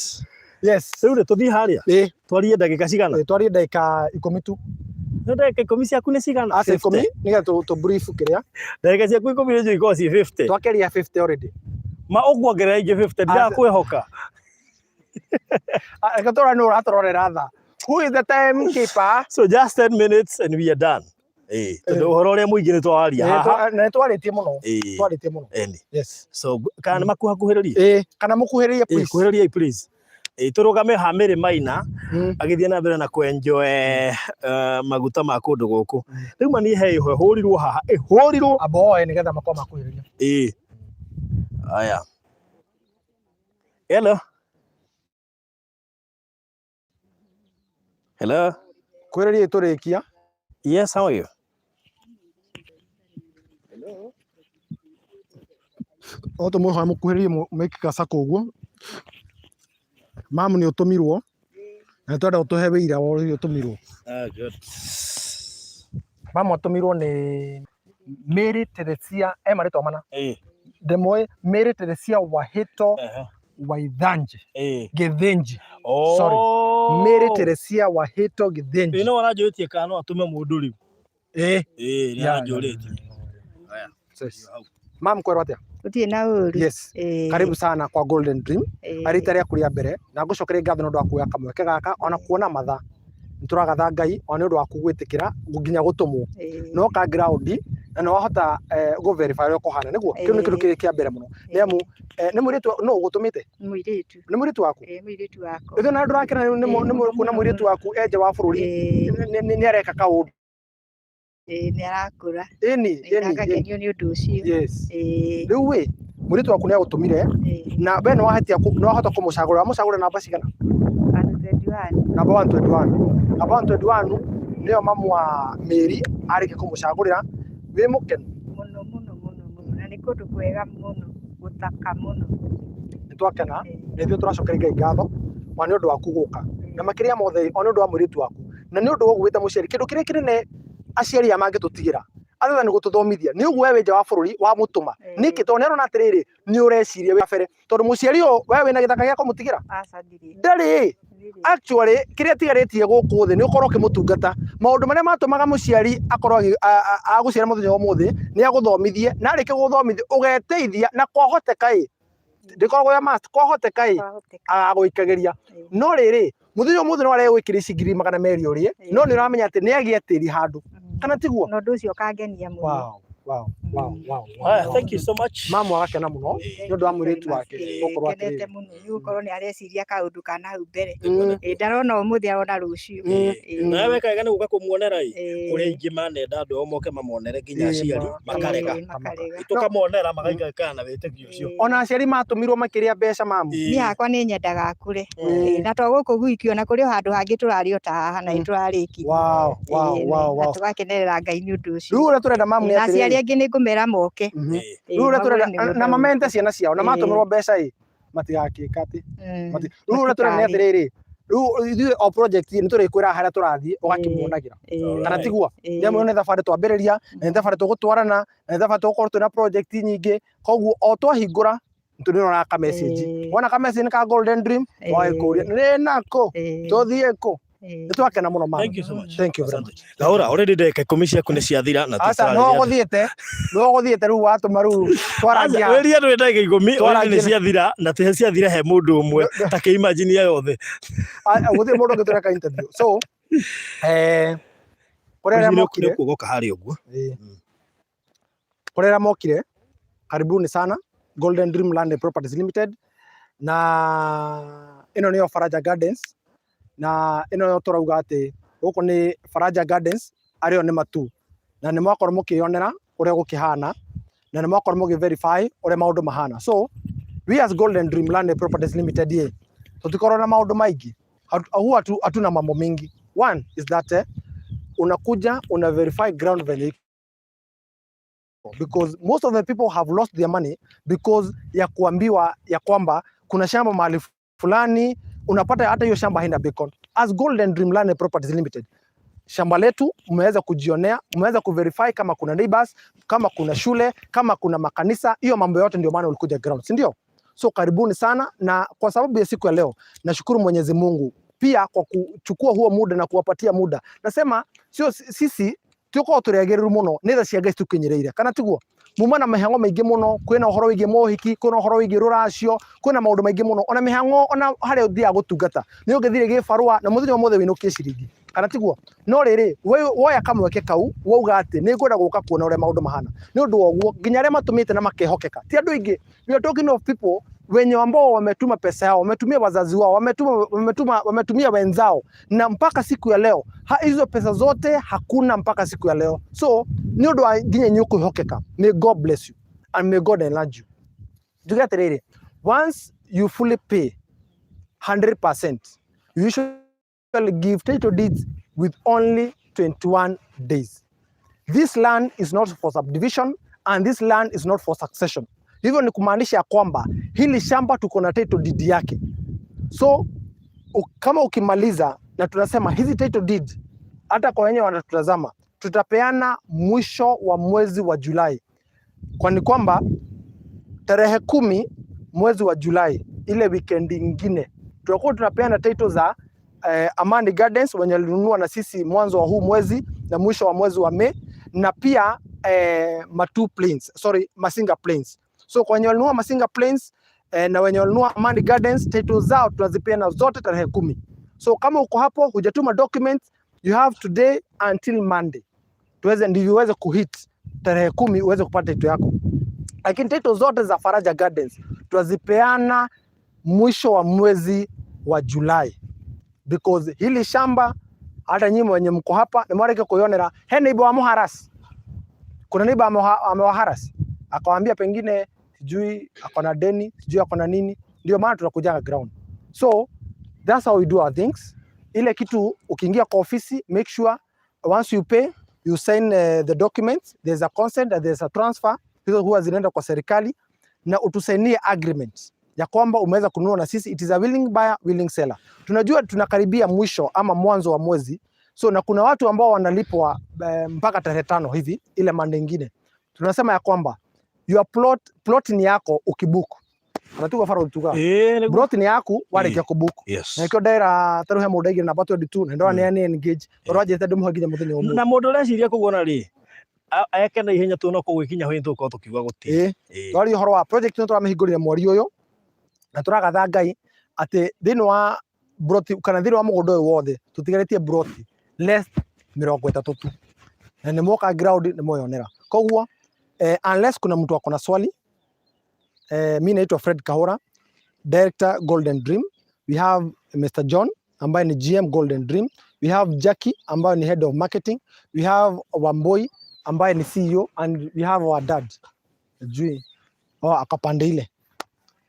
[SPEAKER 3] yes
[SPEAKER 1] riu tuthi haria twarie ndagika cigana
[SPEAKER 3] twarie ndagika 10 tu
[SPEAKER 1] no ndagika 10 ciaku ni cigana
[SPEAKER 3] 10 ni getha tu brief kiria
[SPEAKER 1] ndagika ciaku 10 ndio iko 50
[SPEAKER 3] twakeria 50 already
[SPEAKER 1] ma ogwongerera ingi 50 ndakwihoka
[SPEAKER 3] akatora no ratororera tha who is the time keeper
[SPEAKER 1] so just 10 minutes and we are done tondu uhoro uria muingi ni twaria haha
[SPEAKER 3] na twaritie muno yes
[SPEAKER 1] so kana makuhakuhiririe
[SPEAKER 3] kana mukuhiririe please
[SPEAKER 1] kuhiririe please Turugame hamiri maina agithie na mbere na kwenjoy maguta ma kundu guku riu mani he iho hurirwo haha hurirwo
[SPEAKER 3] aboe nigetha makoma makuhiriria
[SPEAKER 1] aya hello
[SPEAKER 3] kwiririe turikia
[SPEAKER 1] yes how are you
[SPEAKER 3] oto mo ha mukuhiririe mekika sako uguo mamu ni utumirwo na twenda utuhe wira wa uri utumirwo
[SPEAKER 1] good
[SPEAKER 3] mamu utumirwo ni Mary Teresia maritwa mana ndemoi Mary Teresia Wahito Waithanje Githinji sorry Mary Teresia Wahito Githinji
[SPEAKER 1] ino warajutie kana atume mundu riu ni ajulitie haya
[SPEAKER 3] mam kwero atia
[SPEAKER 4] utie na uru
[SPEAKER 3] yes karibu sana kwa Golden Dream arita ria kuria mbere na ngucokere ngatho no ndo akuya kamweke gaka ona kuona matha nturagatha ngai ona ndo akugwitikira nginya gutumwo no ka ground na no wahota go verify ro kohana niguo kiu ni kindu kiri kia mbere muno niamu ni muritu no gutumite ni muritu waku
[SPEAKER 4] muritu wako
[SPEAKER 3] itho na ndurakira ni kuna muritu waku eje wa bururi ni areka kaundu
[SPEAKER 4] ni arakura
[SPEAKER 3] ni
[SPEAKER 4] akagenio ni undu ucio
[SPEAKER 3] yes riu we muritu waku ni agutumire na we no wahatia no wahota kumucagura namba cigana namba 121 niyo mamu wa Mary arike kumucagurira wi mukenu
[SPEAKER 4] muno na ni kundu kwega muno gutaka muno
[SPEAKER 3] nitwakena nithio turacokera ngai ngatho wa ni undu waku guka na makiria mothe oni undu wa muritu waku na ni undu wogwita muciari kindu kiria kinene aciari amangitutigira atha ni gututhomithia ni uguo wewe nja wa bururi wa mutuma niki to nero na atiriri ni ureciria we bere tondu muciari o wewe na githaka gia kumutigira ndari actually kiria tigaritie guku thi ni ukorwo kimutungata maundu maria matumaga muciari akorwo aguciara muthenya wa muthi ni aguthomithie na arike guthomithia ugeteithia na kwahoteka ndikoragwo ya must kwahoteka aguikagiria no riri muthenya wa muthi no arege gwikira cingiri magana meri urie no ni uramenya ati ni agia tiri handu kana tiguo
[SPEAKER 4] no ndu ucio kangenia muno
[SPEAKER 3] wow
[SPEAKER 1] thank you so much
[SPEAKER 3] mamu agakena muno ni ndu wa muritu wake gukorwo
[SPEAKER 4] atirite muno yukorwo ni areciria kaundu kana hau mbere ndarona umuthi arona rucio
[SPEAKER 1] na we kaega ni guka kumuonera kuri ingi manenda andu omoke mamonere nginya aciari makarega tukamonera magaikara na witikio ucio
[SPEAKER 3] ona aciari matumirwo makiria mbeca mamu
[SPEAKER 4] ni akwa ni nyendaga akure na to guku gwikio na kuri handu hangi turario ta haha na iturariki
[SPEAKER 3] wow
[SPEAKER 4] tugakenerera ngai ni undu ucio
[SPEAKER 3] riu ura turenda mamu ni
[SPEAKER 4] aciari angi ni ngumera moke
[SPEAKER 3] riu ura turenda na mamente ciana ciao na matumirwo mbeca matigakika ati riu ura turenda ni atiriri riu o project ni turikwira haria turathie ugakimuonagira kana tiguo ni amwe ni thabari twambiriria na ni thabari tugutwarana na ni thabari tugukorwo twina project nyingi koguo o twahingura tunirora ka message wona ka message ka Golden Dream waikuria ni nako tuthie ku nitwakena muno mama thank you very much
[SPEAKER 1] laura already ndeke 10 ciaku ni ciathira na
[SPEAKER 3] asa no guthiete riu watuma riu twaragia
[SPEAKER 1] weria ndu ndeke 10 ni ciathira na te ciathira he mundu umwe ta ke imagine yothe
[SPEAKER 3] guthie mundu ngitureka interview so kurera mokire
[SPEAKER 1] kugoka hari uguo
[SPEAKER 3] kurera mokire karibuni sana Golden Dream Land Properties Limited na ino ni Faraja Gardens na ino turauga ati guku ni Faraja Gardens ario ni Matuu na ni mwakorwo mukionera uria gukihana na ni mwakorwo mugi verify uria maundu mahana so we as Golden Dream Land Properties Limited tutikorwo na maundu maingi hatuna mambo mingi one is that unakuja una verify ground value because most of the people have lost their money because ya kuambiwa ya kwamba kuna shamba mahali fulani unapata hata hiyo shamba haina beacon. As Golden Dream Land Properties Limited, shamba letu umeweza kujionea, umeweza kuverify kama kuna neighbors, kama kuna shule, kama kuna makanisa, hiyo mambo yote ndio maana ulikuja ground, si ndio? So karibuni sana, na kwa sababu ya siku ya leo nashukuru Mwenyezi Mungu pia kwa kuchukua huo muda na kuwapatia muda. Nasema sio sisi tuko turegereru muno netha cia guys tukinyireire kana tiguo mumana mihango maingi muno kwina uhoro wigi mohiki kwina uhoro wigi ruracio kwina maundu maingi muno ona mihango ona hari uthia gutungata ni ungithire gibarua na muthenya mothe winukie ciringi kana tiguo no riri woya kamweke kau wauga ati ni ngwenda guka kuona ure maundu mahana ni undu woguo nginya ria matumite na makehokeka ti andu ingi we are talking of people wenye ambao wametuma pesa yao, wametumia wazazi wao, wametumia wenzao, na mpaka siku ya leo hizo pesa zote hakuna mpaka siku ya leo. So ni undu wa nginya nyuku hokeka. May God bless you and may God enlarge you. Do you get it? Once you fully pay 100%, you usually give title deeds with only 21 days. This land is not for subdivision and this land is not for succession. Hivyo ni kumaanisha kwamba hili shamba tuko na title deed yake. So kama ukimaliza, na tunasema hizi title deed hata kwa wenye wanatutazama tutapeana mwisho wa mwezi wa Julai. Kwani kwamba tarehe 10 mwezi wa Julai, ile weekend nyingine, tutakuwa tunapeana title za Amani Gardens wenye walinunua na sisi mwanzo wa huu mwezi na mwisho wa mwezi wa Mei, na pia Matuu Plains, Masinga Plains. So kwa wenye walinunua Masinga Plains na wenye walinunua Amani Gardens, title zao tunazipeana zote tarehe 10. So kama uko hapo hujatuma documents, you have today until Monday. Ndivyo uweze kuhit tarehe 10 uweze kupata title yako. Lakini title zote za Faraja Gardens tunazipeana mwisho wa mwezi wa Julai. Because hili shamba hata nyinyi wenye mko hapa ni mwareke kuionera neighbor wa Muharas. Kuna neighbor amewaharas akawaambia pengine sijui akona deni, sijui akona nini, ndio maana tunakuja ground. So that's how we do our things. Ile kitu ukiingia kwa ofisi, make sure once you pay you sign the documents, there's a consent and there's a transfer, hizo huwa zinaenda kwa serikali, na utusainie agreement ya kwamba umeweza kununua na sisi. It is a willing buyer, willing seller. Tunajua tunakaribia mwisho ama mwanzo wa mwezi, so na kuna watu ambao wanalipwa mpaka tarehe 5 hivi, ile mande nyingine. Tunasema ya kwamba your plot ni yako ukibuku. Anatuka faro tuka. Plot ni yako wale kia kubuku. Na kio daira taruhe mudaigi na bato ditu na ndo ani engage. Roje tadu muhaginya muthenya umwe. Na mundu reciria kugona ri. Ayake na ihenya tu no kugwikinya hwe ntuko tukiuga guti. Twari horo wa project no turamihingurire mwari uyu. Na turagatha Ngai ati thini wa broti kana thini wa mugundo uyu wothe tutigaretie broti less 30 tu. Na ni moka ground ni moyonera. Koguo unless kuna mtu akona swali, mimi naitwa Fred Kahora, Director Golden Dream. We have Mr. John ambaye ni GM Golden Dream. We have Jackie ambaye ni Head of Marketing. We have Wamboi ambaye ni CEO, and we have our dad Jui akapande ile.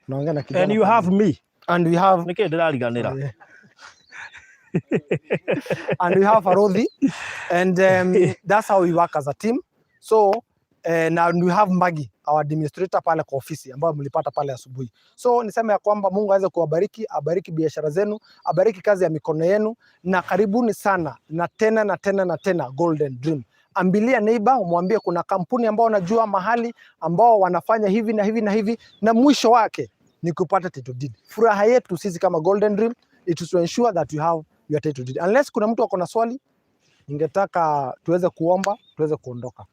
[SPEAKER 3] Naongea na kijana. And you have me. And we have nike ndĩrariganĩra. And we have Arodhi, and that's how we work as a team. So now we have Maggie, our administrator pale kwa ofisi ambayo mlipata pale asubuhi. So niseme ya kwamba Mungu aweze kuwabariki, abariki biashara zenu, abariki kazi ya mikono yenu, na karibuni sana na tena na tena na tena Golden Dream. Ambilia neighbor, umwambie kuna kampuni ambao unajua mahali ambao wanafanya hivi na hivi na hivi, na mwisho wake ni kupata title deed. Furaha yetu sisi kama Golden Dream it is to ensure that you have your title deed. Unless kuna mtu akona swali, ningetaka tuweze kuomba, tuweze kuondoka.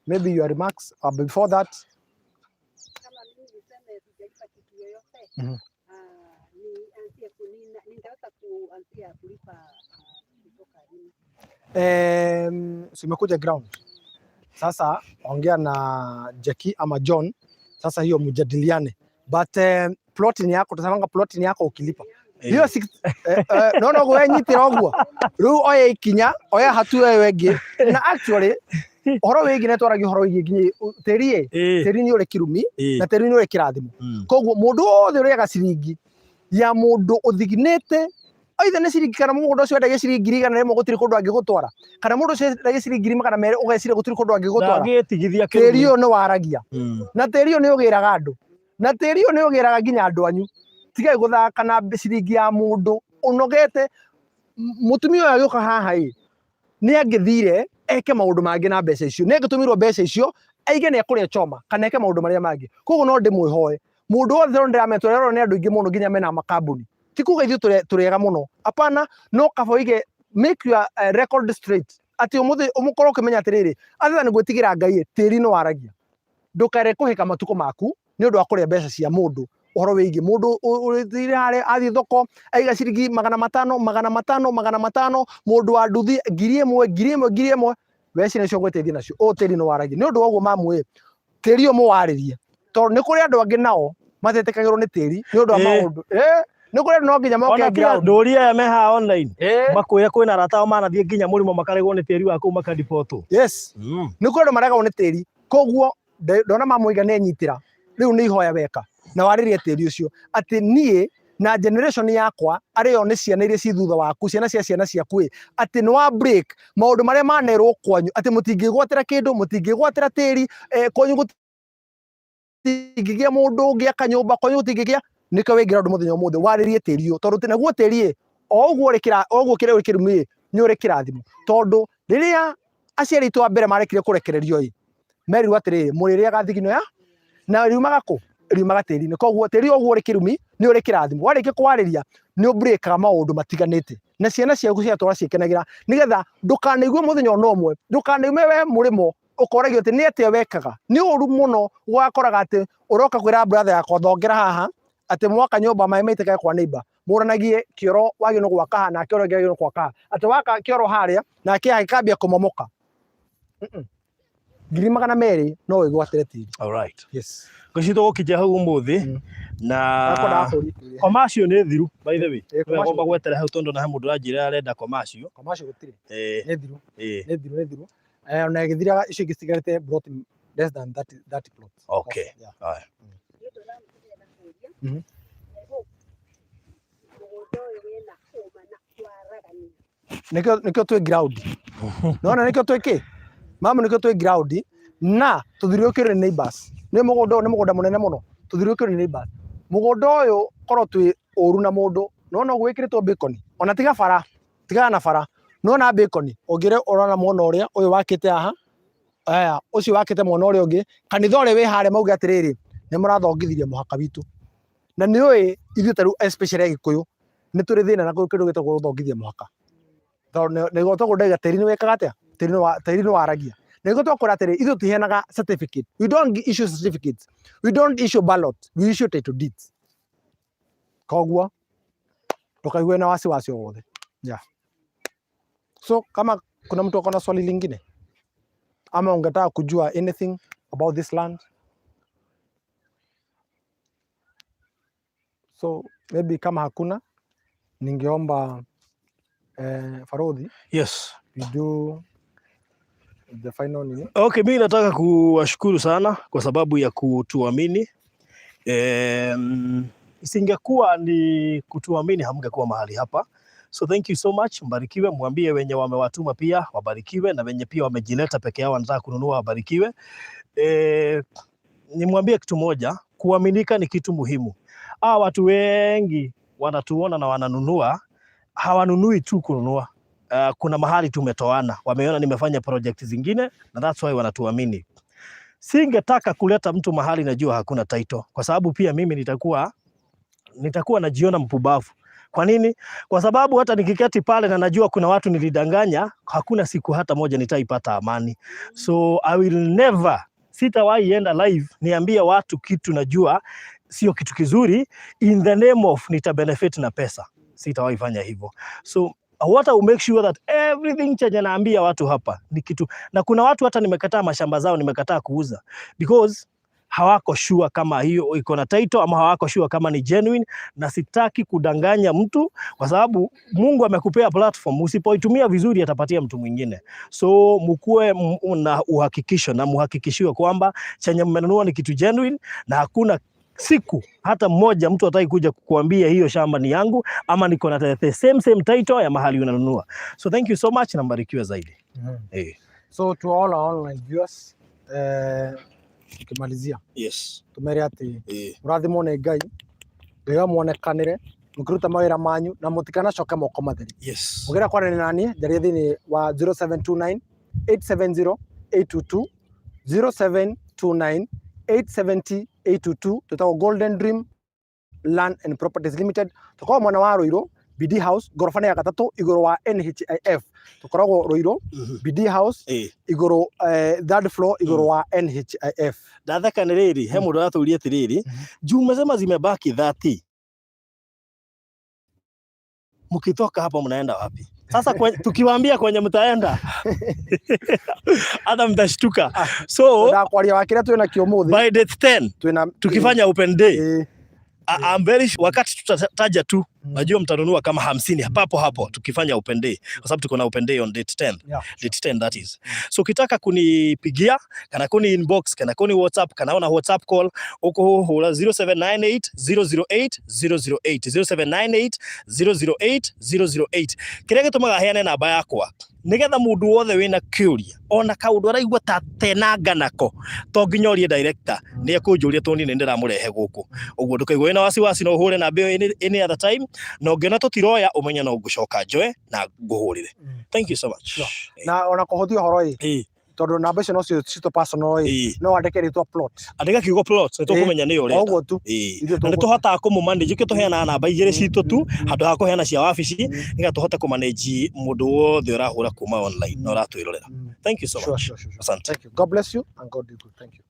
[SPEAKER 3] Maybe your remarks before that.
[SPEAKER 4] Kama mimi niseme sijalipa kitu yoyote, nitaweza kuanzia kulipa kutoka lini?
[SPEAKER 3] Simekuja ground. Sasa ongea na Jackie ama John. Sasa hiyo mjadiliane. But plot ni yako, tutasanga plot ni yako ukilipa. Hiyo no go nyitira ogwo. Ru oye ikinya, oya hatu wege. Na actually horo wegi ne twaragi horo wegi teri ni ore kirumi na teri ni ore kirathimo. Koguo mundu othe uri gaciringi ya mundu uthiginete aitha ne ciringi kana mundu ucio ndage ciringi 100 rimo gutiri kundu angigutwara, kana mundu ucio ndage ciringi 200 ugecire gutiri kundu angigutwara. Ndagitigithia kirumi teri yo no waragia na teri yo ni ugiraga andu na teri yo ni ugiraga nginya andu anyu. Tigai guthaka na ciringi ya mundu unogete. Mutumia uyu agioka haha ni angithire eke maundu mangi na mbeca icio, ne ngitumirwo mbeca icio aige ne kuria choma kana eke maundu maria mangi. Koguo no ndimwihoe mundu othe ro ndirametwo rero ne andu ingi muno nginya mena makambuni ti kuga ithu turega muno. Apana, no kaboige make your record straight ati umukoro ukimenya atiriri atha ni gwitigira Ngai tiri no waragia ndukare kuhika matuko maku ni undu wa kuria mbeca cia mundu. Uhoro wigi mundu urithire hari athi thoko aiga ciringi 500 mundu wa nduthi 1000 weci nacio ngweteithia nacio o tiri no waragia ni undu woguo mamu tiri o muwaririe tondu ni kuri andu angi nao matetekagirwo ni tiri ni undu wa maundu ni kure no nginya moke ground
[SPEAKER 1] ndoria ya meha online makuya kwina ratao manathie nginya murimo makaregwo ni tiri wa ku makadipoto
[SPEAKER 3] yes ni kure maregwo ni tiri koguo ndona mamuiga ne nyitira riu ni ihoya weka na waririe tiri ucio ati nie na generation yakwa ario ni ciana iria ci thutha waku ciana ciaku ati ni wa break maundu maria manerwo kwanyu ati mutingigwatira kindu mutingigwatira tiri kwanyu gutingigia mundu ungi akanyumba kwanyu gutingigia nika wingira undu muthenya umuthe waririe tiri u tondu tinaguo tiri o uguo kire kirumi ni uri kirathimo tondu riria aciari tu mbere marekire kurekererio merirwo atiri murire gathigino ya na riumaga ku riumaga tiri ni koguo tiri uguo uri kirumi ni uri kirathimo warike kwariria ni ubreaka maundu matiganite na ciana ciaku ciatwara cikenagira nigetha ndukanaigwe muthenya ono umwe ndukanaime we murimo ukoragio ati ni atia wekaga ni uru muno wakoraga ati uroka kwira brother yakwa thongera haha ati mwaka nyumba mai maiteka kwa neighbor muranagie kioro wagio no gwaka haha na kioro gagio no gwaka ati waka kioro haria na kia ikambia kumomoka ngiri magana meri no wigwatire tiri.
[SPEAKER 1] All right.
[SPEAKER 3] Yes.
[SPEAKER 1] Gocito gukija hau umuthi na commercial ni thiru by the way. Ngomba gwetera hau tondu na he mundu ranjira arenda commercial.
[SPEAKER 3] Commercial gutiri. Ni thiru. Ni thiru. Ona githira icio gisigarite plot less than 30 plots.
[SPEAKER 1] Okay. All right.
[SPEAKER 3] Nikio twi ground. Nona nikio twi ki? Mama nikio twi ground na tuthiriukire neighbors. Ni mugunda munene muno. Tuthiriukire neighbors. Mugunda uyu korwo twi uru na mundu nona gwikiritwo bacon. Ona tiga bara. Tiga na bara. Nona bacon. Ogire urona muona uria uyu wakite haha. Aya ucio wakite muona uria ungi. Kanitha uri wi hare mauga atiriri. Ni murathongithirie muhaka witu. Na ni oi ithu taru especially Gikuyu ni turi thina na kindu gitagwo guthongithia muhaka ni goto gudaiga tiri ni wekaga atia tiri ni waragia ni goto kura tiri ithu tihenaga certificate we don't issue certificates we don't issue ballot we issue title deeds kogwa tukaigwe na wasiwasi wothe yeah. So kama kuna mtu akona swali lingine ama ungetaka kujua anything about this land. So maybe kama hakuna ningeomba Farodhi.
[SPEAKER 1] Yes.
[SPEAKER 3] We do the final nini?
[SPEAKER 1] Okay, mimi nataka kuwashukuru sana kwa sababu ya kutuamini. Isingekuwa ni kutuamini hamngekuwa mahali hapa. So thank you so much. Mbarikiwe, mwambie wenye wamewatuma pia wabarikiwe na wenye pia wamejileta peke yao wanataka kununua wabarikiwe. Nimwambie kitu moja, kuaminika ni kitu muhimu. Watu wengi wanatuona na wananunua, hawanunui tu kununua. Kuna mahali tumetoana, wameona nimefanya project zingine na that's why wanatuamini. Singetaka kuleta mtu mahali najua hakuna title, kwa sababu pia mimi nitakuwa najiona mpumbavu. Kwa nini? Kwa sababu hata nikiketi pale na najua kuna watu nilidanganya, hakuna siku hata moja nitaipata amani. So I will never, sitawahi enda live niambia watu kitu najua sio kitu kizuri in the name of nita benefit na pesa. Sitawahi fanya hivyo. So what I will make sure that everything chenye naambia watu hapa ni kitu, na kuna watu hata nimekataa mashamba zao, nimekataa kuuza because hawako sure kama hiyo iko na title ama hawako sure kama ni genuine, na sitaki kudanganya mtu kwa sababu Mungu amekupea platform, usipoitumia vizuri atapatia mtu mwingine. So mkuwe na uhakikisho na muhakikishiwe kwamba chenye mmenunua ni kitu genuine na hakuna siku hata mmoja mtu ataki kuja kukuambia hiyo shamba ni yangu ama niko na the same title ya mahali unanunua. So thank you so much na mbarikiwe zaidi.
[SPEAKER 3] So to all our online viewers, tukimalizia.
[SPEAKER 1] Yes.
[SPEAKER 3] Tumere ati murathimo ne Ngai. Ngai muonekanire mukiruta mawira manyu na mutikana coka moko matheri.
[SPEAKER 1] Yes.
[SPEAKER 3] Ugira kwarana nani jaria thini wa 0729 870 822 0729 870 822 tutao Golden Dream Land and Properties Limited. Tukao mwana wa Ruiro BD House gorofane ya gatatu igoro wa NHIF. Tukoragwo Ruiro BD House igoro third floor igoro wa NHIF.
[SPEAKER 1] Ndathaka ni riri he mundu athurie atiriri juma zema zimebaki 30. Mkitoka hapa mnaenda wapi? Sasa tukiwaambia kwenye mtaenda hata mtashtuka. So
[SPEAKER 3] kwa wakira tuena kiomuthi
[SPEAKER 1] by date 10 tukifanya open day I'm very sure wakati tutataja tu najua mtanunua kama 50 hapo tukifanya open day kwa sababu tuko na open day on date 10. Date 10 that is. So ukitaka kunipigia kana kuni inbox kana kuni WhatsApp kana ona WhatsApp call uko hula 0798 008 008 0798 008 kile gitumaga heane namba yakwa nigetha mundu wothe wina kiuria ona kaundu araigua ta tenanga nako to nginya urie director ni ekunjuria toni ni ndiramurehe guku uguo ndukaigwe na wasiwasi no hure na mbeo any other time no ngiona tutiroya umenya no ngucoka njoe na nguhurire. Thank you so much.
[SPEAKER 3] Na ona kuhuthia horo tondu namba icio no cio personal no andike ritwa plot
[SPEAKER 1] andika kiugo plot ni tukumenya ni uri
[SPEAKER 3] oguo tu
[SPEAKER 1] na ni tuhota ku manage ke tuheana namba igire citu tu handu ha kuheana cia wabici niga tuhota ku manage mundu wothe urahura kuma online no ratwirorera. Thank you so much.
[SPEAKER 3] Asante. Thank you. God bless you and God do good. Thank you.